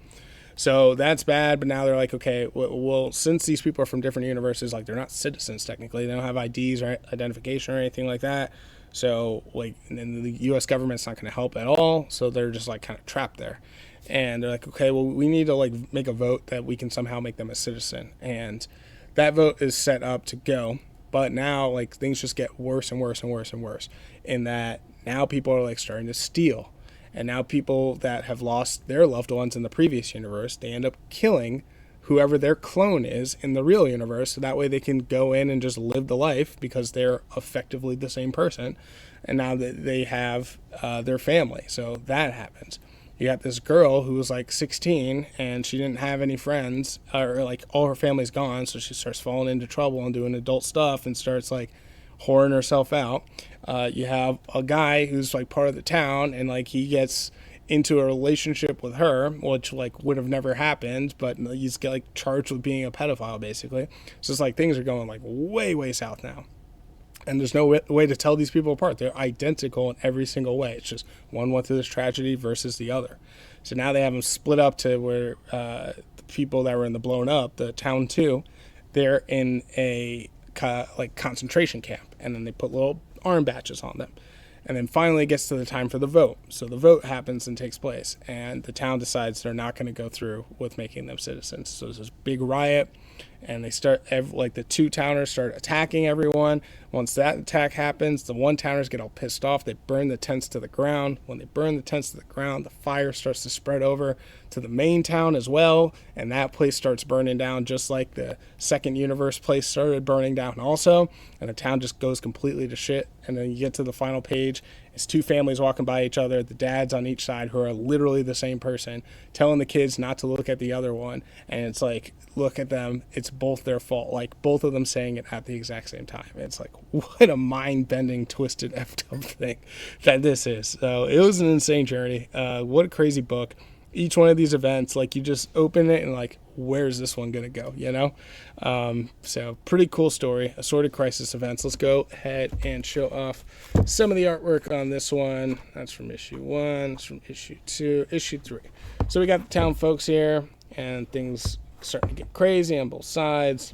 So that's bad. But now they're like, okay, well, since these people are from different universes, like they're not citizens technically, they don't have IDs or identification or anything like that. So like, and the U.S. government's not going to help at all. So they're just like kind of trapped there. And they're like, okay, well, we need to like make a vote that we can somehow make them a citizen. And that vote is set up to go. But now like things just get worse and worse and worse and worse, in that now people are like starting to steal. And now people that have lost their loved ones in the previous universe, they end up killing whoever their clone is in the real universe, so that way they can go in and just live the life because they're effectively the same person. And now that they have their family. So that happens. You got this girl who was like 16 and she didn't have any friends, or like all her family's gone. So she starts falling into trouble and doing adult stuff and starts like whoring herself out. You have a guy who's like part of the town, and like he gets into a relationship with her, which like would have never happened, but he's like charged with being a pedophile basically. So it's like things are going like way south now. And there's no way to tell these people apart. They're identical in every single way. It's just one went through this tragedy versus the other. So now they have them split up to where the people that were in the blown up, the town 2, they're in a like concentration camp. And then they put little arm badges on them. And then finally it gets to the time for the vote. So the vote happens and takes place. And the town decides they're not going to go through with making them citizens. So there's this big riot. And they start, like the two towners start attacking everyone. Once that attack happens, the one towners get all pissed off. They burn the tents to the ground. When they burn the tents to the ground, the fire starts to spread over to the main town as well. And that place starts burning down just like the second universe place started burning down also. And the town just goes completely to shit. And then you get to the final page. It's two families walking by each other, the dads on each side who are literally the same person, telling the kids not to look at the other one. And it's like, look at them. It's both their fault. Like both of them saying it at the exact same time. It's like, what a mind-bending, twisted, effed up thing that this is. So it was an insane journey. What a crazy book. Each one of these events, like you just open it and like, where's this one going to go, you know? So pretty cool story. Assorted crisis events. Let's go ahead and show off some of the artwork on this one. That's from issue 1. That's from issue 2. Issue 3. So we got the town folks here, and things starting to get crazy on both sides.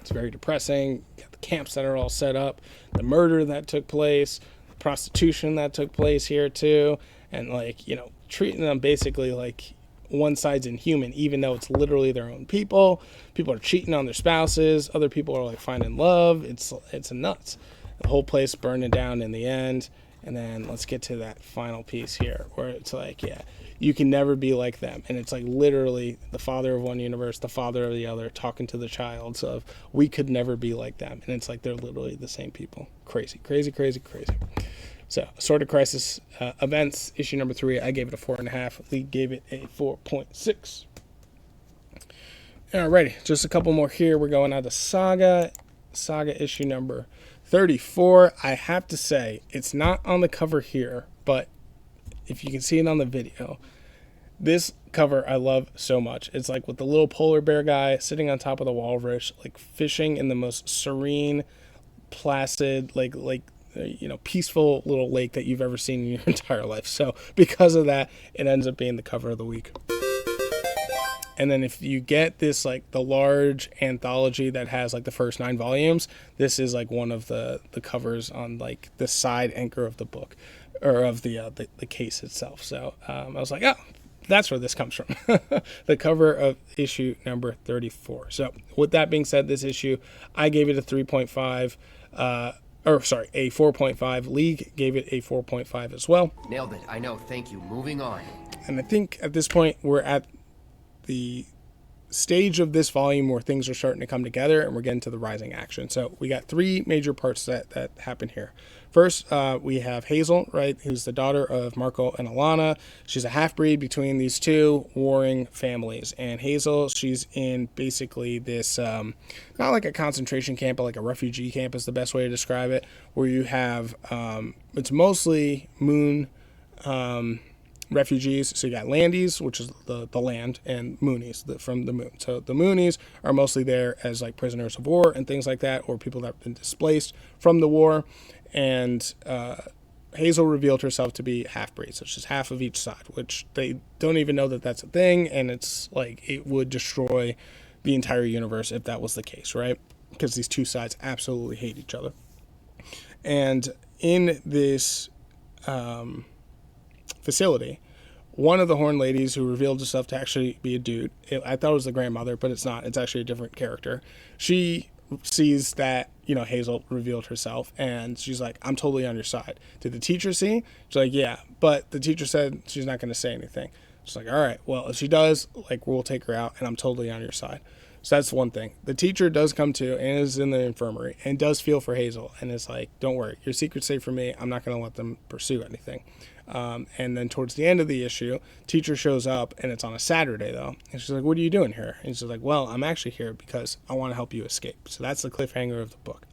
It's very depressing. You got the camps that are all set up, the murder that took place, the prostitution that took place here too, and like, you know, treating them basically like one side's inhuman, even though it's literally their own people. People are cheating on their spouses. Other people are like finding love. It's nuts. The whole place burning down in the end. And then let's get to that final piece here where it's like, yeah, you can never be like them. And it's like literally the father of one universe, the father of the other, talking to the child. So we could never be like them. And it's like they're literally the same people. Crazy, crazy, crazy, crazy. So Assorted Crisis Events, issue number 3, I gave it a 4.5. Lee gave it a 4.6. Alrighty, just a couple more here. We're going on to Saga issue number 34. I have to say, it's not on the cover here, but if you can see it on the video, this cover I love so much. It's like with the little polar bear guy sitting on top of the walrus, like fishing in the most serene, placid, peaceful little lake that you've ever seen in your entire life. So because of that, it ends up being the cover of the week. And then if you get this, like the large anthology that has like the first 9 volumes, this is like one of the covers on like the side anchor of the book, or of the case itself. So I was like, oh, that's where this comes from. The cover of issue number 34. So with that being said, this issue, I gave it a 3.5, a 4.5. League gave it a 4.5 as well. Nailed it. I know. Thank you. Moving on. And I think at this point we're at the stage of this volume where things are starting to come together and we're getting to the rising action. So we got 3 major parts that happen here. First, we have Hazel, right, who's the daughter of Marco and Alana. She's a half-breed between these two warring families. And Hazel, she's in basically this, not like a concentration camp, but like a refugee camp is the best way to describe it, where you have, it's mostly moon refugees. So you got landies, which is the land, and moonies from the moon. So the moonies are mostly there as like prisoners of war and things like that, or people that have been displaced from the war. And Hazel revealed herself to be half-breed, so she's half of each side, which they don't even know that that's a thing, and it's like it would destroy the entire universe if that was the case, right? Because these two sides absolutely hate each other. And in this facility, one of the Horn ladies who revealed herself to actually be a dude, I thought it was the grandmother, but it's not. It's actually a different character. She sees that, Hazel revealed herself, and she's like, I'm totally on your side. Did the teacher see? She's like, yeah, but the teacher said she's not going to say anything. She's like, all right, well, if she does, like, we'll take her out, and I'm totally on your side. So that's one thing. The teacher does come to and is in the infirmary and does feel for Hazel, and is like, don't worry, your secret's safe for me. I'm not going to let them pursue anything. And then towards the end of the issue, teacher shows up, and it's on a Saturday, though. And she's like, what are you doing here? And she's like, well, I'm actually here because I want to help you escape. So that's the cliffhanger of the book.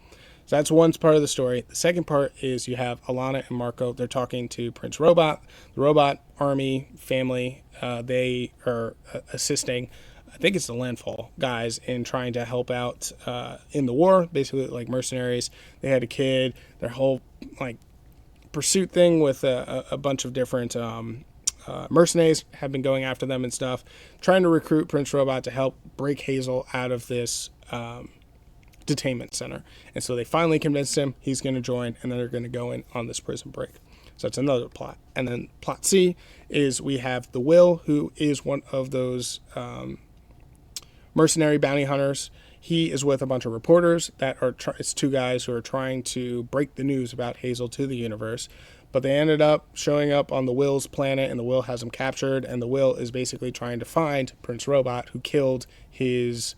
So that's one part of the story. The second part is you have Alana and Marco. They're talking to Prince Robot, the robot army family. They are assisting, I think it's the Landfall guys, in trying to help out in the war, basically like mercenaries. They had a kid. Their whole pursuit thing with a bunch of different mercenaries have been going after them and stuff, trying to recruit Prince Robot to help break Hazel out of this detainment center. And so they finally convinced him he's going to join, and then they're going to go in on this prison break. So that's another plot. And then plot C is we have the Will, who is one of those mercenary bounty hunters. He is with a bunch of reporters that are, it's 2 guys who are trying to break the news about Hazel to the universe. But they ended up showing up on the Will's planet, and the Will has them captured. And the Will is basically trying to find Prince Robot, who killed his,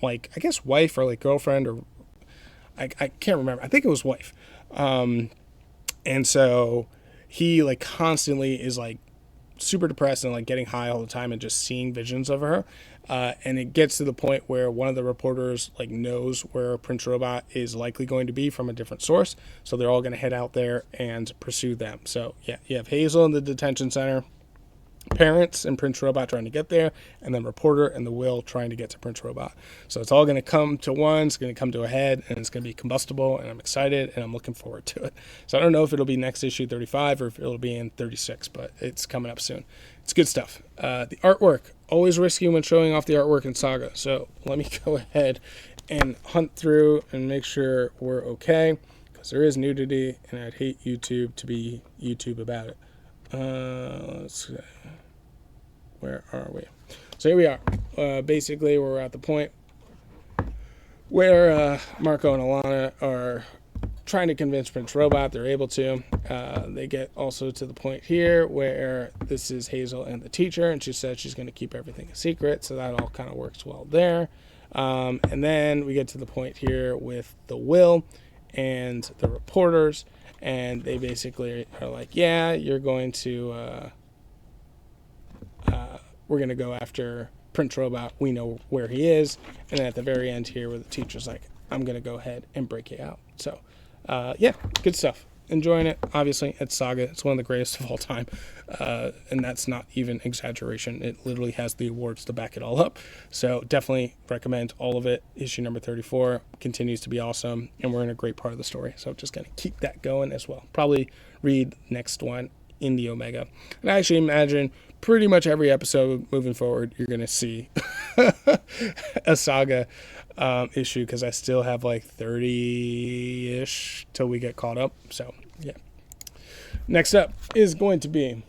I guess wife or girlfriend, or I can't remember. I think it was wife. And so he constantly is super depressed and getting high all the time and just seeing visions of her. And it gets to the point where one of the reporters knows where Prince Robot is likely going to be from a different source. So they're all going to head out there and pursue them. So yeah, you have Hazel in the detention center, parents and Prince Robot trying to get there, and then reporter and the Will trying to get to Prince Robot. So it's all going to come to one, it's going to come to a head, and it's going to be combustible, and I'm excited, and I'm looking forward to it. So I don't know if it'll be next issue 35 or if it'll be in 36, but it's coming up soon. It's good stuff. The artwork, always risky when showing off the artwork in Saga. So let me go ahead and hunt through and make sure we're okay, because there is nudity, and I'd hate YouTube to be YouTube about it. Let's see. Where are we? So here we are. Basically, we're at the point where Marco and Alana are trying to convince Prince Robot. They're able to. They get also to the point here where this is Hazel and the teacher, and she said she's going to keep everything a secret, so that all kind of works well there. And then we get to the point here with the will and the reporters, and they basically are like, yeah, you're going to, we're going to go after Prince Robot. We know where he is. And then at the very end here where the teacher's like, I'm going to go ahead and break you out. So, yeah, good stuff. Enjoying it. Obviously, it's Saga. It's one of the greatest of all time. And that's not even exaggeration. It literally has the awards to back it all up. So definitely recommend all of it. Issue number 34 continues to be awesome. And we're in a great part of the story. So just going to keep that going as well. Probably read next one in the Omega. And I actually imagine pretty much every episode moving forward, you're going to see a Saga issue, because I still have like 30-ish till we get caught up. So, yeah. Next up is going to be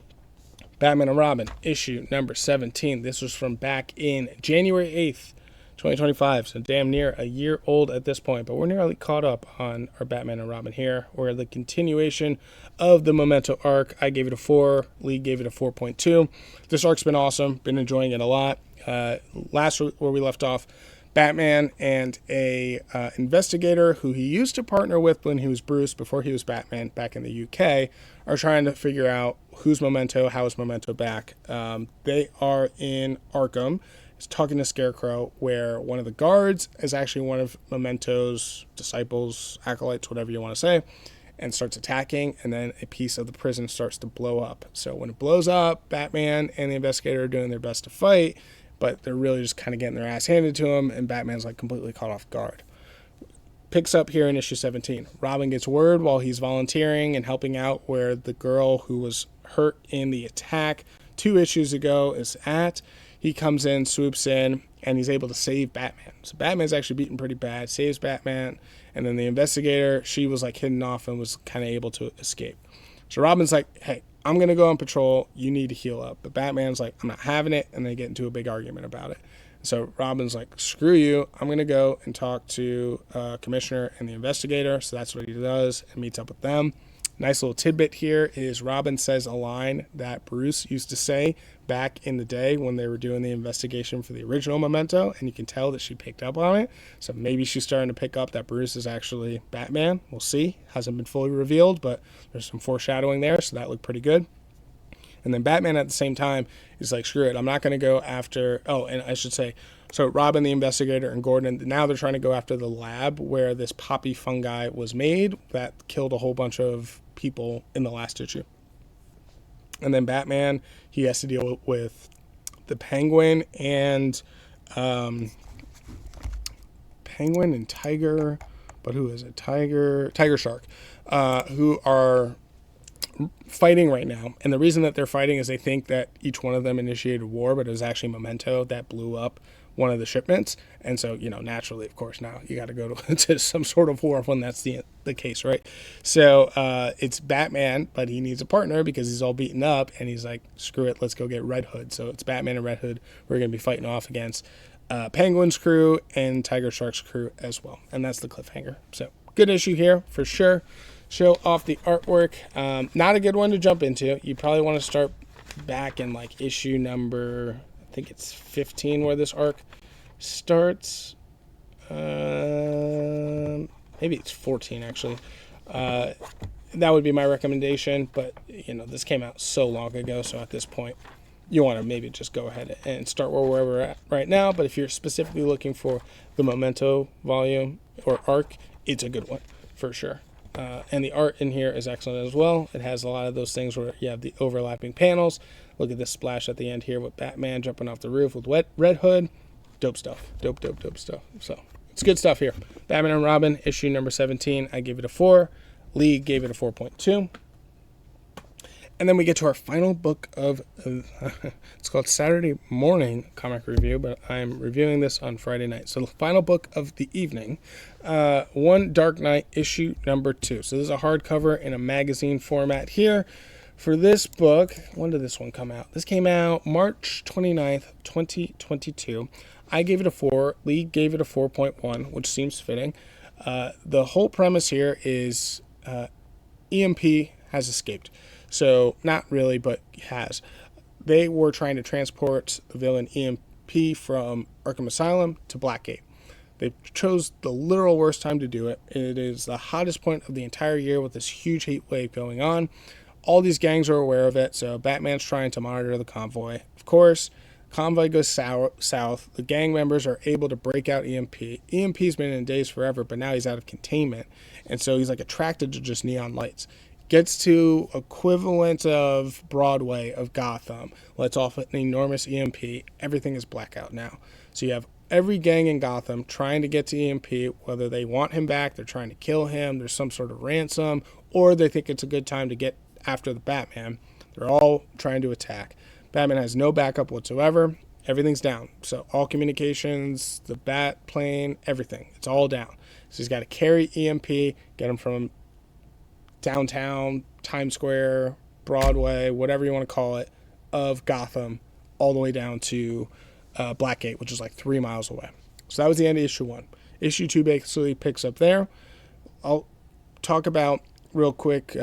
Batman and Robin, issue number 17. This was from back in January 8th, 2025. So damn near a year old at this point. But we're nearly caught up on our Batman and Robin here. We're the continuation of the Memento arc. I gave it a 4. Lee gave it a 4.2. This arc's been awesome. Been enjoying it a lot. Last where we left off, Batman and a investigator who he used to partner with when he was Bruce before he was Batman back in the UK are trying to figure out who's Memento, how is Memento back. They are in Arkham. He's talking to Scarecrow, where one of the guards is actually one of Memento's disciples, acolytes, whatever you want to say, and starts attacking, and then a piece of the prison starts to blow up. So when it blows up, Batman and the investigator are doing their best to fight, but they're really just kind of getting their ass handed to him, and Batman's like completely caught off guard. Picks up here in issue 17. Robin gets word while he's volunteering and helping out where the girl who was hurt in the attack 2 issues ago is at. He comes in, swoops in, and he's able to save Batman. So Batman's actually beaten pretty bad, saves Batman, and then the investigator, she was like hidden off and was kind of able to escape. So Robin's like, hey, I'm going to go on patrol. You need to heal up. But Batman's like, I'm not having it, and they get into a big argument about it. So Robin's like, screw you. I'm going to go and talk to Commissioner and the investigator. So that's what he does and meets up with them. Nice little tidbit here is Robin says a line that Bruce used to say back in the day when they were doing the investigation for the original Memento, and you can tell that she picked up on it. So maybe she's starting to pick up that Bruce is actually Batman. We'll see. Hasn't been fully revealed, but there's some foreshadowing there, so that looked pretty good. And then Batman at the same time is like, screw it, I'm not going to go after... Oh, and I should say, so Robin, the investigator, and Gordon, now they're trying to go after the lab where this poppy fungi was made that killed a whole bunch of people in the last issue. And then Batman, he has to deal with the Penguin and Tiger, but who is it? Tiger Shark, who are fighting right now. And the reason that they're fighting is they think that each one of them initiated war, but it was actually Memento that blew up one of the shipments. And so, naturally, of course, now you got to go to some sort of war when that's the case, right? So it's Batman, but he needs a partner because he's all beaten up, and he's like, screw it, let's go get Red Hood. So it's Batman and Red Hood we're going to be fighting off against Penguin's crew and Tiger Shark's crew as well. And that's the cliffhanger. So good issue here for sure. Show off the artwork. Not a good one to jump into. You probably want to start back in like issue number, I think it's 15 where this arc starts. Maybe it's 14 actually. That would be my recommendation, but this came out so long ago, so at this point you want to maybe just go ahead and start where we're at right now. But if you're specifically looking for the Memento volume or arc, it's a good one for sure. And the art in here is excellent as well. It has a lot of those things where you have the overlapping panels. Look at this splash at the end here with Batman jumping off the roof with Red Hood. Dope stuff. Dope stuff. So it's good stuff here. Batman and Robin, issue number 17. I gave it a 4. Lee gave it a 4.2. And then we get to our final book of, it's called Saturday Morning Comic Review, but I'm reviewing this on Friday night. So the final book of the evening, One Dark Knight, issue number 2. So this is a hardcover in a magazine format here. For this book, when did this one come out? This came out March 29th, 2022. I gave it a 4. Lee gave it a 4.1, which seems fitting. The whole premise here is EMP has escaped. So, not really, but has. They were trying to transport the villain EMP from Arkham Asylum to Blackgate. They chose the literal worst time to do it. It is the hottest point of the entire year with this huge heat wave going on. All these gangs are aware of it, so Batman's trying to monitor the convoy. Of course, convoy goes south. The gang members are able to break out EMP. EMP's been in daze forever, but now he's out of containment, and so he's like attracted to just neon lights. Gets to equivalent of Broadway of Gotham, lets off an enormous EMP. Everything is blackout now. So you have every gang in Gotham trying to get to EMP, whether they want him back, they're trying to kill him, there's some sort of ransom, or they think it's a good time to get after the Batman. They're all trying to attack. Batman has no backup whatsoever. Everything's down. So all communications, the bat plane, everything, it's all down. So he's got to carry EMP, get him from downtown, Times Square, Broadway, whatever you want to call it, of Gotham, all the way down to Blackgate, which is like 3 miles away. So that was the end of issue 1. Issue 2 basically picks up there. I'll talk about real quick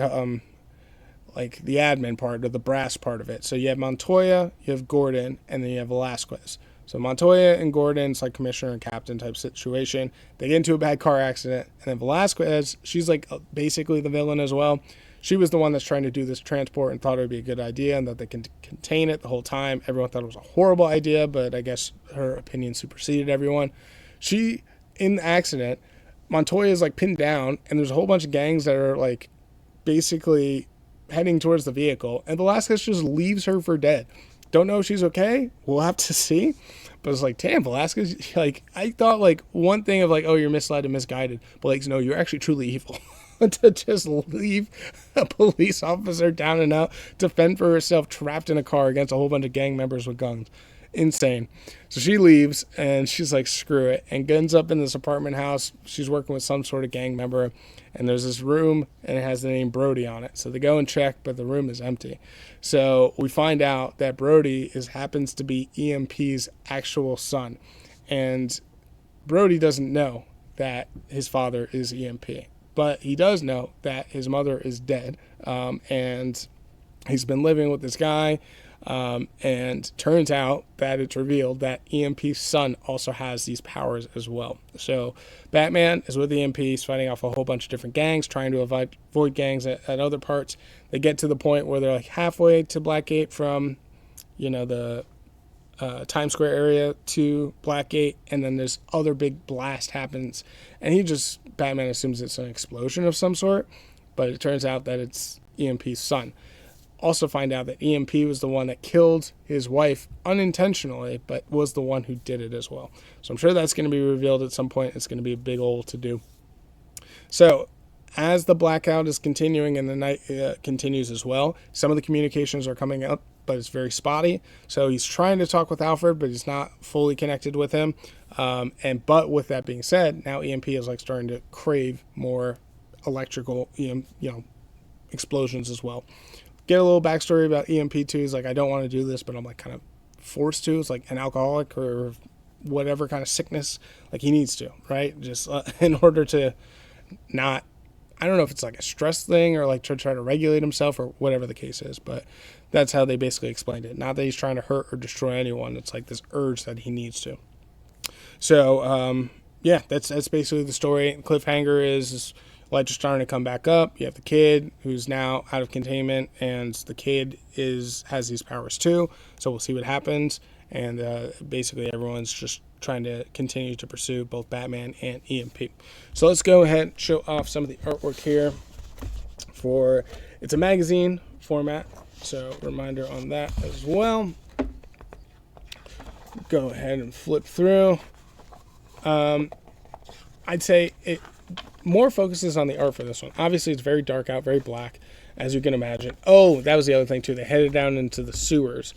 like the admin part or the brass part of it. So you have Montoya, you have Gordon, and then you have Velasquez. So Montoya and Gordon, it's like commissioner and captain type situation. They get into a bad car accident. And then Velasquez, she's like basically the villain as well. She was the one that's trying to do this transport and thought it would be a good idea and that they can contain it the whole time. Everyone thought it was a horrible idea, but I guess her opinion superseded everyone. She, in the accident, Montoya is like pinned down, and there's a whole bunch of gangs that are like basically heading towards the vehicle, and Velasquez just leaves her for dead. Don't know if she's okay. We'll have to see. But it's like, damn, Velasquez, like, I thought, like, one thing of, like, oh, you're misled and misguided. But, like, no, you're actually truly evil. To just leave a police officer down and out to fend for herself trapped in a car against a whole bunch of gang members with guns. Insane. So she leaves, and she's like, screw it, and ends up in this apartment house. She's working with some sort of gang member, and there's this room, and it has the name Brody on it. So they go and check, but the room is empty. So we find out that Brody happens to be EMP's actual son, and Brody doesn't know that his father is EMP, but he does know that his mother is dead, and he's been living with this guy. And turns out that it's revealed that EMP's son also has these powers as well. So Batman is with EMP, he's fighting off a whole bunch of different gangs, trying to avoid gangs at other parts. They get to the point where they're like halfway to Blackgate from, the Times Square area to Blackgate, and then this other big blast happens, and Batman assumes it's an explosion of some sort, but it turns out that it's EMP's son. Also find out that EMP was the one that killed his wife unintentionally, but was the one who did it as well. So I'm sure that's going to be revealed at some point. It's going to be a big old to-do. So as the blackout is continuing and the night continues as well, some of the communications are coming up, but it's very spotty. So he's trying to talk with Alfred, but he's not fully connected with him. But with that being said, now EMP is like starting to crave more electrical, explosions as well. Get a little backstory about EMP2. He's like, I don't want to do this, but I'm like kind of forced to. It's like an alcoholic or whatever kind of sickness. Like he needs to, right? Just in order to not, I don't know if it's like a stress thing or like to try to regulate himself or whatever the case is, but that's how they basically explained it. Not that he's trying to hurt or destroy anyone. It's like this urge that he needs to. So, that's basically the story. Cliffhanger is lights are starting to come back up. You have the kid who's now out of containment, and the kid has these powers too. So we'll see what happens. And basically everyone's just trying to continue to pursue both Batman and EMP. So let's go ahead and show off some of the artwork here. It's a magazine format, so reminder on that as well. Go ahead and flip through. I'd say it more focuses on the art for this one. Obviously, it's very dark out, very black, as you can imagine. Oh, that was the other thing, too. They headed down into the sewers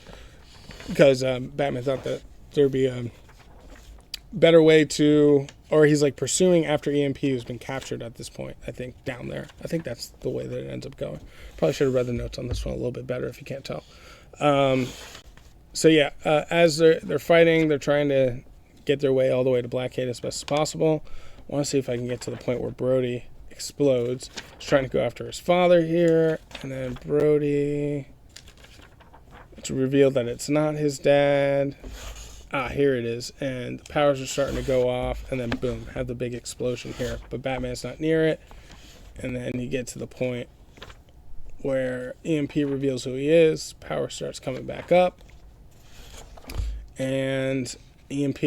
because Batman thought that there would be a better way to... Or he's, like, pursuing after EMP, who's been captured at this point, I think, down there. I think that's the way that it ends up going. Probably should have read the notes on this one a little bit better if you can't tell. As they're fighting, they're trying to get their way all the way to Blackgate as best as possible. I want to see if I can get to the point where Brody explodes. He's trying to go after his father here, and then Brody, it's revealed that it's not his dad. Here it is, and the powers are starting to go off, and then boom, have the big explosion here. But Batman's not near it, and then you get to the point where EMP reveals who he is, power starts coming back up, and EMP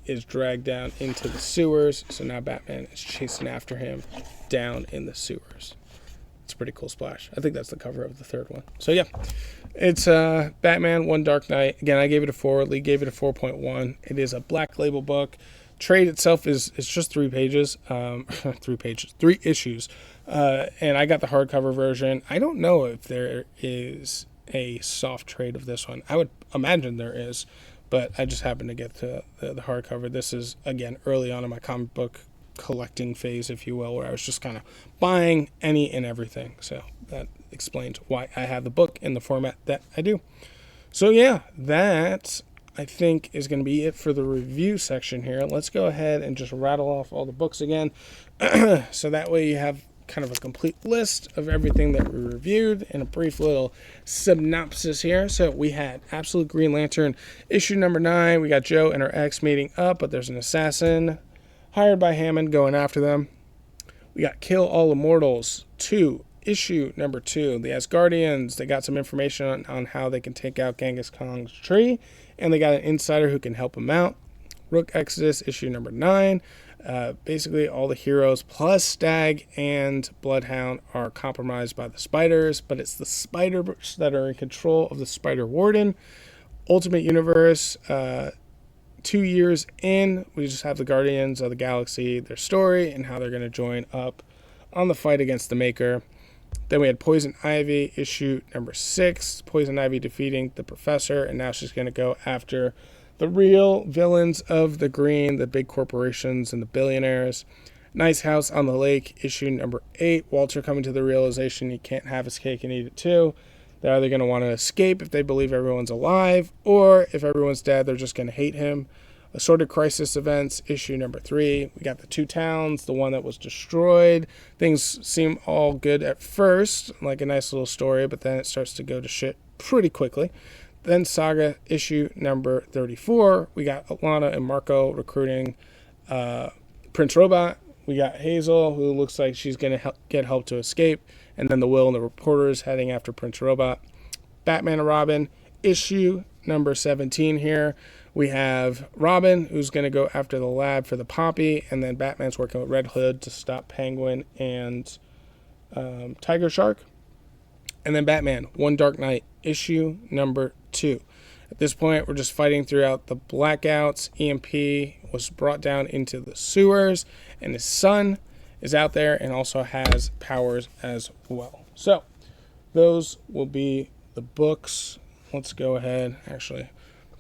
is dragged down into the sewers, so now Batman is chasing after him down in the sewers. It's a pretty cool splash. I think that's the cover of the third one. So yeah, it's Batman One Dark Knight. Again, I gave it a 4. Lee gave it a 4.1. It is a Black Label book. Trade itself is just 3 pages, 3 issues, and I got the hardcover version. I don't know if there is a soft trade of this one. I would imagine there is, but I just happened to get to the hardcover. This is, again, early on in my comic book collecting phase, if you will, where I was just kind of buying any and everything. So that explains why I have the book in the format that I do. So yeah, that I think is going to be it for the review section here. Let's go ahead and just rattle off all the books again. So that way you have kind of a complete list of everything that we reviewed and a brief little synopsis here. So we had Absolute Green Lantern issue number 9. We got Joe and her ex meeting up, but there's an assassin hired by Hammond going after them. We got Kill All Immortals 2, issue number 2. The Asgardians, they got some information on how they can take out Genghis Khan's tree, and they got an insider who can help them out. Rook Exodus, issue number 9. Basically, all the heroes plus Stag and Bloodhound are compromised by the spiders, but it's the spiders that are in control of the Spider Warden. Ultimate Universe, 2 years in, we just have the Guardians of the Galaxy, their story, and how they're going to join up on the fight against the Maker. Then we had Poison Ivy, issue number 6. Poison Ivy defeating the Professor, and now she's going to go after the real villains of the Green, the big corporations and the billionaires. Nice House on the Lake, issue number 8. Walter coming to the realization he can't have his cake and eat it too. They're either going to want to escape if they believe everyone's alive, or if everyone's dead, they're just going to hate him. Assorted Crisis Events, issue number 3. We got the 2 towns, the one that was destroyed. Things seem all good at first, like a nice little story, but then it starts to go to shit pretty quickly. Then Saga, issue number 34. We got Alana and Marco recruiting Prince Robot. We got Hazel, who looks like she's going to get help to escape. And then the Will and the reporters heading after Prince Robot. Batman and Robin, issue number 17 here. We have Robin, who's going to go after the lab for the Poppy. And then Batman's working with Red Hood to stop Penguin and Tiger Shark. And then Batman, One Dark Knight, issue number 2. At this point, we're just fighting throughout the blackouts. EMP was brought down into the sewers, and his son is out there and also has powers as well. So those will be the books. Let's go ahead, actually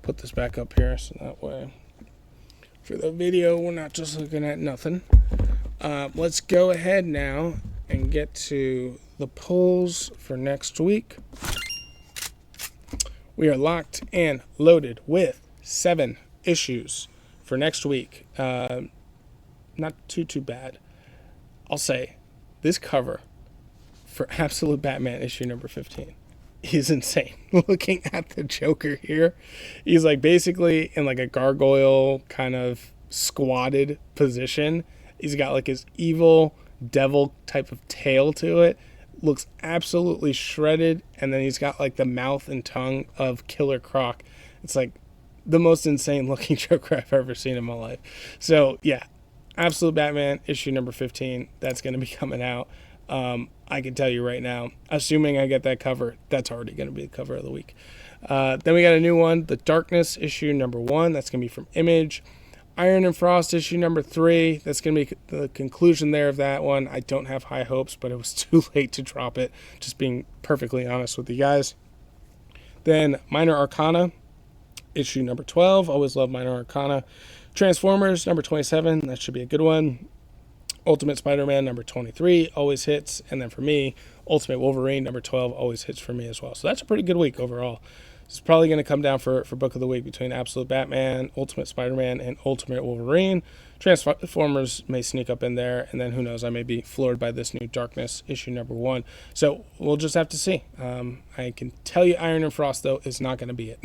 put this back up here so that way for the video we're not just looking at nothing. Let's go ahead now and get to the polls for next week. We are locked and loaded with 7 issues for next week. Not too bad. I'll say this cover for Absolute Batman issue number 15 is insane. Looking at the Joker here, he's like basically in like a gargoyle kind of squatted position. He's got like his evil devil type of tail to it. Looks absolutely shredded, and then he's got like the mouth and tongue of Killer Croc. It's like the most insane looking Joker I've ever seen in my life. So yeah, Absolute Batman issue number 15, that's going to be coming out. I can tell you right now, assuming I get that cover, that's already going to be the cover of the week. Then we got a new one, The Darkness issue number 1, that's going to be from Image. Iron and Frost issue number 3, that's going to be the conclusion there of that one. I don't have high hopes, but it was too late to drop it, just being perfectly honest with you guys. Then Minor Arcana issue number 12, always love Minor Arcana. Transformers number 27, that should be a good one. Ultimate Spider-Man number 23 always hits, and then for me, Ultimate Wolverine number 12 always hits for me as well. So that's a pretty good week overall. It's probably going to come down for Book of the Week between Absolute Batman, Ultimate Spider-Man, and Ultimate Wolverine. Transformers may sneak up in there, and then who knows, I may be floored by this new Darkness issue number 1. So we'll just have to see. I can tell you Iron and Frost, though, is not going to be it.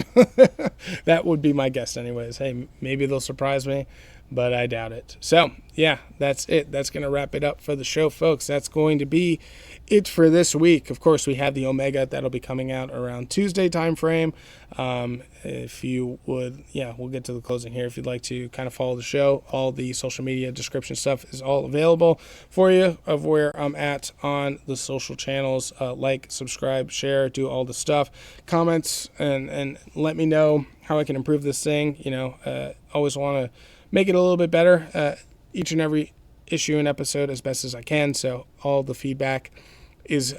That would be my guess anyways. Hey, maybe they'll surprise me, but I doubt it. So, yeah, that's it. That's going to wrap it up for the show, folks. That's going to be it for this week. Of course, we have the Omega that'll be coming out around Tuesday time frame. If you would, we'll get to the closing here. If you'd like to kind of follow the show, all the social media description stuff is all available for you of where I'm at on the social channels. Like, subscribe, share, do all the stuff. Comments and let me know how I can improve this thing. Always want to make it a little bit better each and every issue and episode as best as I can. So all the feedback is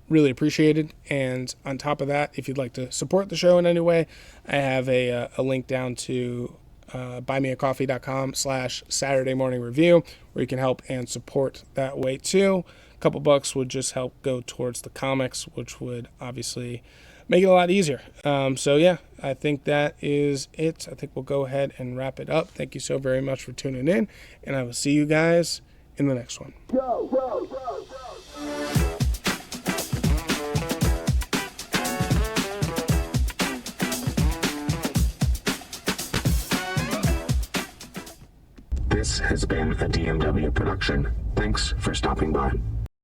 really appreciated. And on top of that, if you'd like to support the show in any way, I have a link down to buymeacoffee.com/SaturdayMorningReview where you can help and support that way too. A couple bucks would just help go towards the comics, which would obviously make it a lot easier. I think that is it. I think we'll go ahead and wrap it up. Thank you so very much for tuning in, and I will see you guys in the next one. Go, go, go, go. This has been a DMW production. Thanks for stopping by.